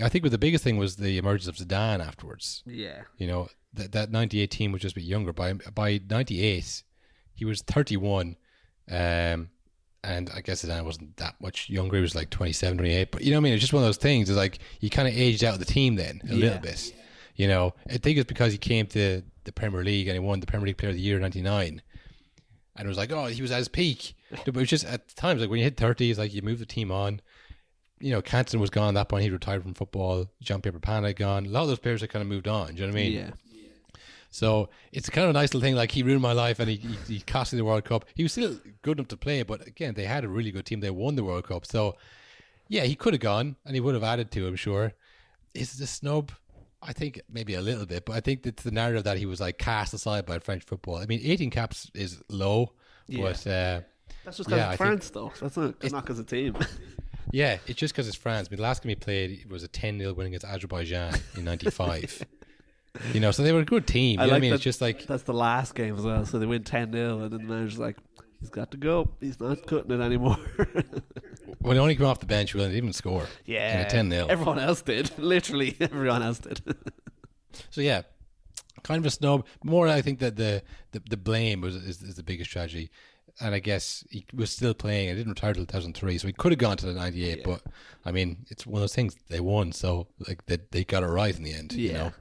I think the biggest thing was the emergence of Zidane afterwards. Yeah. You know, that 98 team was just a bit younger. By 98, he was 31. And I guess Zidane wasn't that much younger. He was like 27, 28. But you know what I mean? It's just one of those things. It's like, he kind of aged out of the team then a little bit. You know, I think it's because he came to the Premier League and he won the Premier League Player of the Year in 99. And it was like, oh, he was at his peak. But it was just at the times, like when you hit 30, it's like you move the team on. You know, Cantona was gone at that point. He retired from football. Jean-Pierre Papin had gone. A lot of those players had kind of moved on. Do you know what I mean? Yeah. So it's kind of a nice little thing. Like, he ruined my life and he cost me the World Cup. He was still good enough to play, but again, they had a really good team. They won the World Cup. So yeah, he could have gone and he would have added to, I'm sure. Is it a snub? I think maybe a little bit, but I think it's the narrative that he was like cast aside by French football. I mean, 18 caps is low, but that's just because of France, though. That's not because of team. Yeah, it's just because it's France. I mean, the last game he played was a 10-0 win against Azerbaijan in 95. You know, so they were a good team. You know what I mean? It's just like, that's the last game as well. So they win 10-0, and then the manager's like, he's got to go. He's not cutting it anymore. when he only came off the bench, he didn't even score. Yeah. In a 10-0. Everyone else did. Literally, everyone else did. So yeah, kind of a snub. More, I think that the blame is the biggest tragedy. And I guess he was still playing. I didn't retire till 2003, so he could have gone to the 98. Yeah. But I mean, it's one of those things. They won, so like they got it right in the end. Yeah. You know.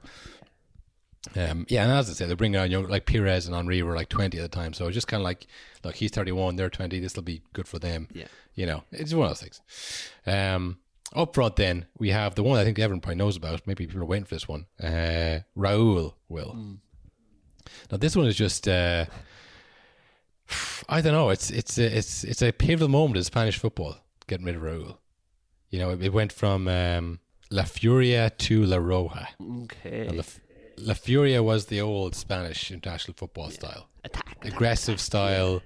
Yeah, and as I said, they're bringing on young, like Pires and Henry were like 20 at the time, so it's just kind of like, look, he's 31, they're 20. This will be good for them. Yeah. You know, it's one of those things. Up front, then we have the one I think everyone probably knows about. Maybe people are waiting for this one. Raúl will. Now this one is just. I don't know. It's a pivotal moment in Spanish football, getting rid of Raúl. You know, it went from La Furia to La Roja. Okay. And La Furia was the old Spanish international football style. Aggressive style,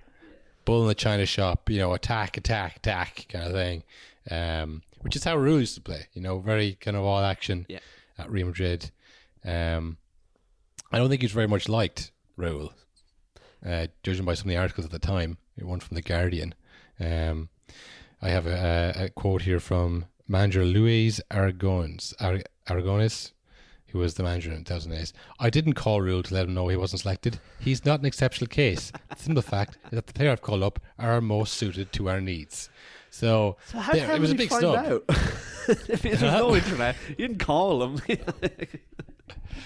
bull in the china shop, you know, attack kind of thing. Which is how Raúl used to play, you know, very kind of all action at Real Madrid. I don't think he's very much liked, Raúl. Judging by some of the articles at the time, one from The Guardian. I have a quote here from manager Luis Aragones, who was the manager in 2008. I didn't call Raúl to let him know he wasn't selected. He's not an exceptional case. The simple fact is that the player I've called up are most suited to our needs. So how it was a big find snub. out? If there's no internet, you didn't call him.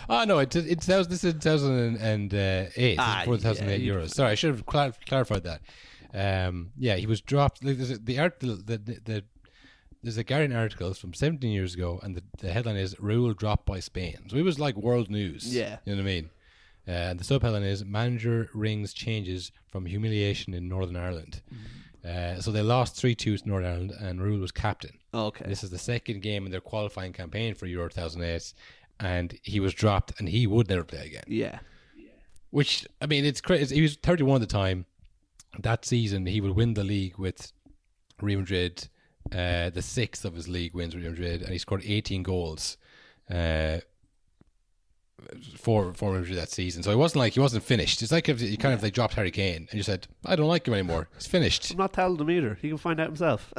Oh no! This is 2008. This is for 2008 Euros. Sorry, I should have clarified that. Yeah, he was dropped. There's a Guardian article from 17 years ago, and the headline is "Raúl dropped by Spain." So it was like world news. Yeah, you know what I mean. And the subheadline is "Manager rings changes from humiliation in Northern Ireland." So they lost 3-2 to Northern Ireland, and Raúl was captain. Okay, this is the second game in their qualifying campaign for Euro 2008. And he was dropped, and he would never play again. Yeah. Which, I mean, it's crazy. He was 31 at the time. That season, he would win the league with Real Madrid, the sixth of his league wins with Real Madrid, and he scored 18 goals for Real Madrid that season. So it wasn't like he wasn't finished. It's like if you kind of they dropped Harry Kane and you said, I don't like him anymore. He's finished. I'm not telling him either. He can find out himself.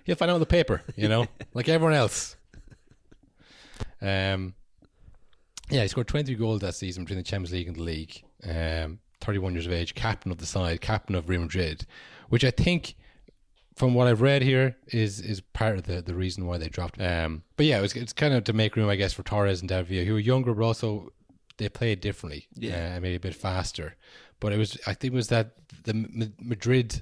He'll find out on the paper, you know, like everyone else. Yeah, he scored 23 goals that season between the Champions League and the league. 31 years of age, captain of the side, captain of Real Madrid, which I think, from what I've read here, is part of the reason why they dropped. But yeah, it's kind of to make room, I guess, for Torres and David Villa, who were younger, but also they played differently, maybe a bit faster. But I think it was that the Madrid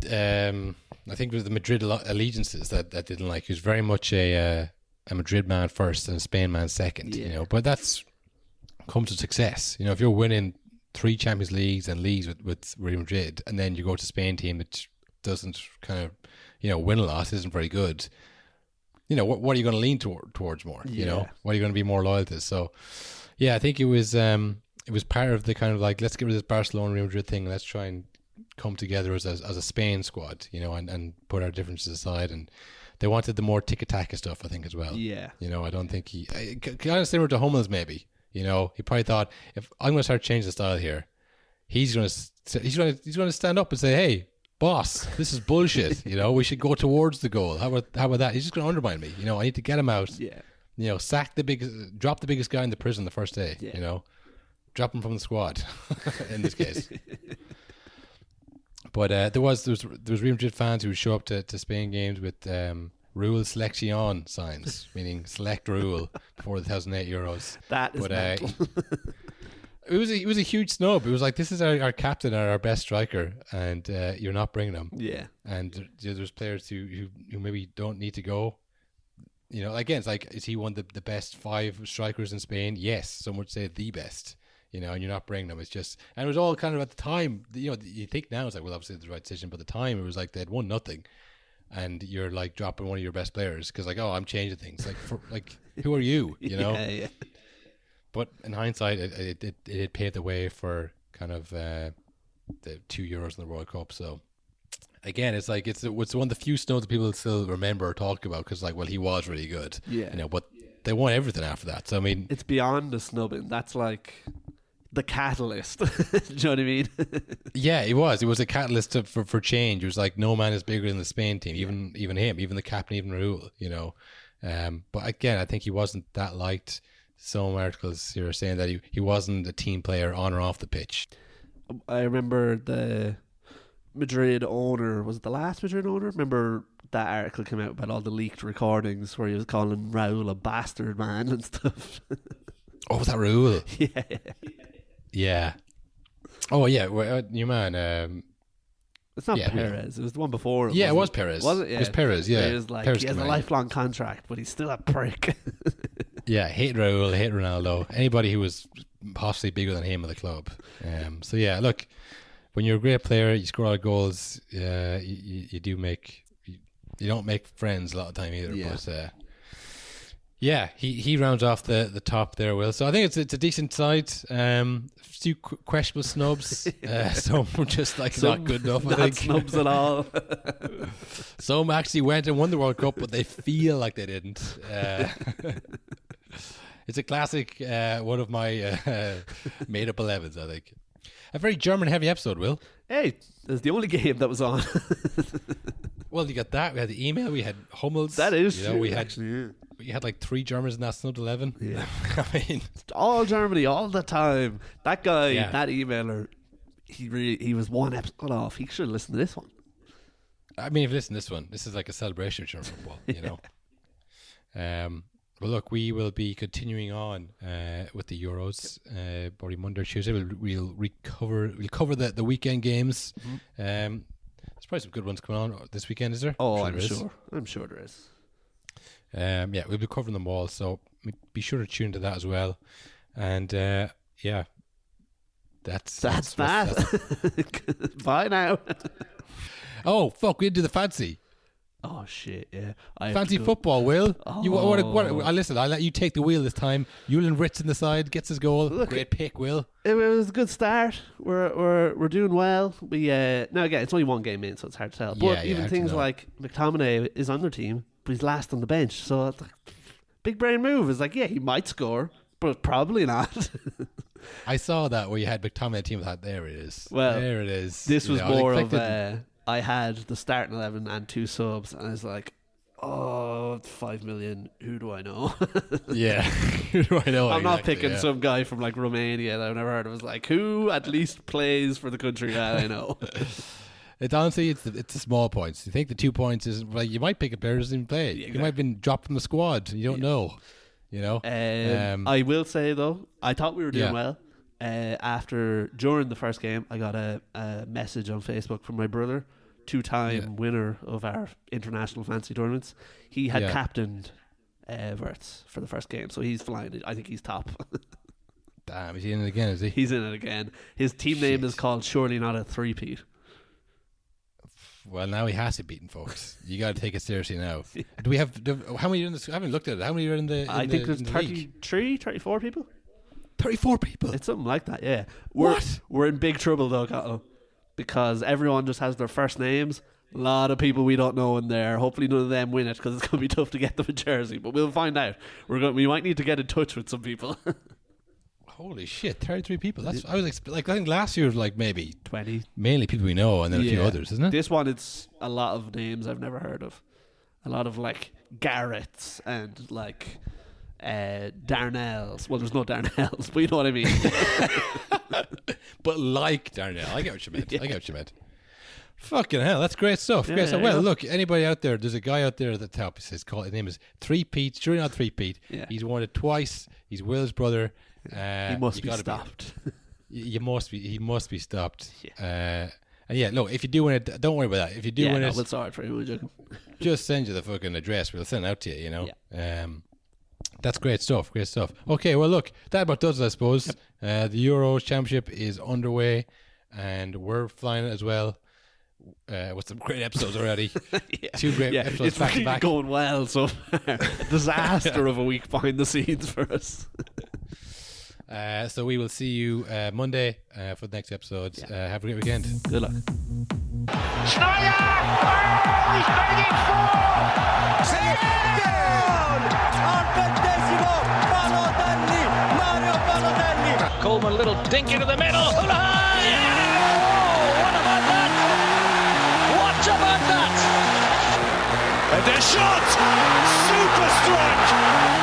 I think it was the Madrid allegiances that didn't like. He was very much a Madrid man first and a Spain man second. You know, but that's comes to success. You know, if you're winning 3 Champions Leagues and leagues with Real Madrid, and then you go to Spain team that doesn't kind of, you know, win a lot, isn't very good. You know, what are you going to lean towards more? You know, what are you going to be more loyal to? So, yeah, I think it was part of the kind of like, let's get rid of this Barcelona Real Madrid thing and let's try and come together as a Spain squad, you know, and put our differences aside. And they wanted the more tiki-taka stuff, I think, as well. Yeah. You know, I don't think kind of similar to Hummels maybe. You know, he probably thought, if I'm going to start changing the style here, he's going to stand up and say, hey, boss, this is bullshit. You know, we should go towards the goal. How about that? He's just going to undermine me. You know, I need to get him out. Yeah. You know, drop the biggest guy in the prison the first day. Yeah. You know, drop him from the squad. In this case. But there was Real Madrid fans who would show up to Spain games with Rule Selection signs, meaning select rule before the 2008 Euros. That is mental. It was a huge snub. It was like, this is our captain, our best striker, and you're not bringing him. Yeah. And there's players who maybe don't need to go. You know, again, it's like, is he one of the best 5 strikers in Spain? Yes, some would say the best. You know, and you're not bringing them. It's just, and it was all kind of at the time. You know, you think now it's like, well, obviously it's the right decision, but at the time it was like they had won nothing, and you're like dropping one of your best players because like, oh, I'm changing things. Like, who are you? You know. Yeah. But in hindsight, it paved the way for kind of the 2 Euros in the World Cup. So again, it's like it's one of the few snubs that people still remember or talk about because like, well, he was really good. Yeah. You know, but they won everything after that. So I mean, it's beyond the snubbing. That's like the catalyst. Do you know what I mean? Yeah, it was. It was a catalyst for change. It was like, no man is bigger than the Spain team, even him, even the captain, even Raul. You know, but again, I think he wasn't that liked. Some articles here are saying that he wasn't a team player on or off the pitch. I remember the Madrid owner, was it the last Madrid owner? Remember that article came out about all the leaked recordings where he was calling Raul a bastard man and stuff. Oh, was that Raul? Yeah. Yeah. Oh, yeah. Well, your man. It's not Perez. It was the one before. Yeah, it was Perez. Was it? Yeah. It was Perez, yeah. It was like, he has a lifelong contract, but he's still a prick. Yeah, hate Raul, hate Ronaldo. Anybody who was possibly bigger than him in the club. So yeah, look, when you're a great player, you score a lot of goals. You do make. You don't make friends a lot of time either. Yeah. But yeah, he rounds off the top there, Will. So I think it's a decent side. Few questionable snubs. Some just like not good enough. Not I think snubs at all. Some actually went and won the World Cup, but they feel like they didn't. It's a classic. One of my made up 11s, I think. A very German heavy episode, Will. Hey, it's the only game that was on. Well, you got that. We had the email. We had Hummels. That is true. We had actually. Yeah. We had like 3 Germans in that snubbed 11. Yeah. I mean, all Germany all the time. That guy, that emailer, he was one episode off. He should listen to this one. I mean, if you listen to this one, this is like a celebration of German football, you know. Well, look, we will be continuing on with the Euros. Probably Monday or Tuesday. We'll cover the weekend games. Mm-hmm. There's probably some good ones coming on this weekend, is there? Oh, I'm sure there is. Yeah, we'll be covering them all, so be sure to tune to that as well. And yeah, that's Bye now. Oh fuck, we didn't do the fancy. Oh shit, yeah. Fancy football, Will. Oh. Listen, I'll let you take the wheel this time. Julian Ritz in the side, gets his goal. Look, great pick, Will. It was a good start. We're doing well. We now again, it's only one game in, so it's hard to tell. But even things like McTominay is on their team, but he's last on the bench. So it's like, big brain move. It's like, yeah, he might score, but probably not. I saw that where you had McTominay team that. There it is. Well, there it is. This was more of I had the starting 11 and 2 subs, and I was like, oh, 5 million, who do I know? Yeah, who do I know? I'm not picking some guy from like Romania that I've never heard of. I was like, who at least plays for the country that I know? It's honestly, it's the small points. You think the 2 points is like, you might pick a player who doesn't even play. Yeah, you might have been dropped from the squad. You don't know. You know. I will say though, I thought we were doing well. During the first game, I got a message on Facebook from my brother two-time winner of our international fantasy tournaments. He had captained Wirtz for the first game, so he's flying. I think he's top. Damn, is he in it again, is he? He's in it again. His team name is called Surely Not a Three-Peat. Well, now he has to be beaten, folks. You got to take it seriously now. Do we have how many are in this? I haven't looked at it. How many are in the? I think there's 33, 34 people. 34 people. It's something like that. Yeah. What? We're in big trouble though, Cathal, because everyone just has their first names. A lot of people we don't know in there. Hopefully none of them win it because it's going to be tough to get them a jersey. But we'll find out. We might need to get in touch with some people. Holy shit, 33 people. I think last year was like maybe 20. Mainly people we know and then a few others, isn't it? This one, it's a lot of names I've never heard of. A lot of like Garretts and like Darnells. Well, there's no Darnells, but you know what I mean. But like Darnell. I get what you meant. I get what you meant. Fucking hell, that's great stuff. Great stuff. Well, look, anybody out there, there's a guy out there at the top. His name is Three-Peat. Surely Not Three-Peat. Yeah. He's won it twice. He's Will's brother. He must be stopped. He must be stopped. Yeah. And yeah, look, if you do win it, don't worry about that. If you do win it, we'll sort it for you. Just send you the fucking address. We'll send it out to you, you know. Yeah. That's great stuff. Great stuff. Okay, well, look, that about does it, I suppose. Yep. The Euro Championship is underway, and we're flying it as well. With some great episodes already. Two great episodes it's back really to back. Going well so far. Disaster of a week behind the scenes for us. So we will see you Monday for the next episode. Have a great weekend. Good luck. Schneider! Oh, he's going in for! Down! Uncomfortably! Balotelli! Mario Balotelli! Coleman, a little dink into the middle. What about that? What about that? And a shot! Super strike!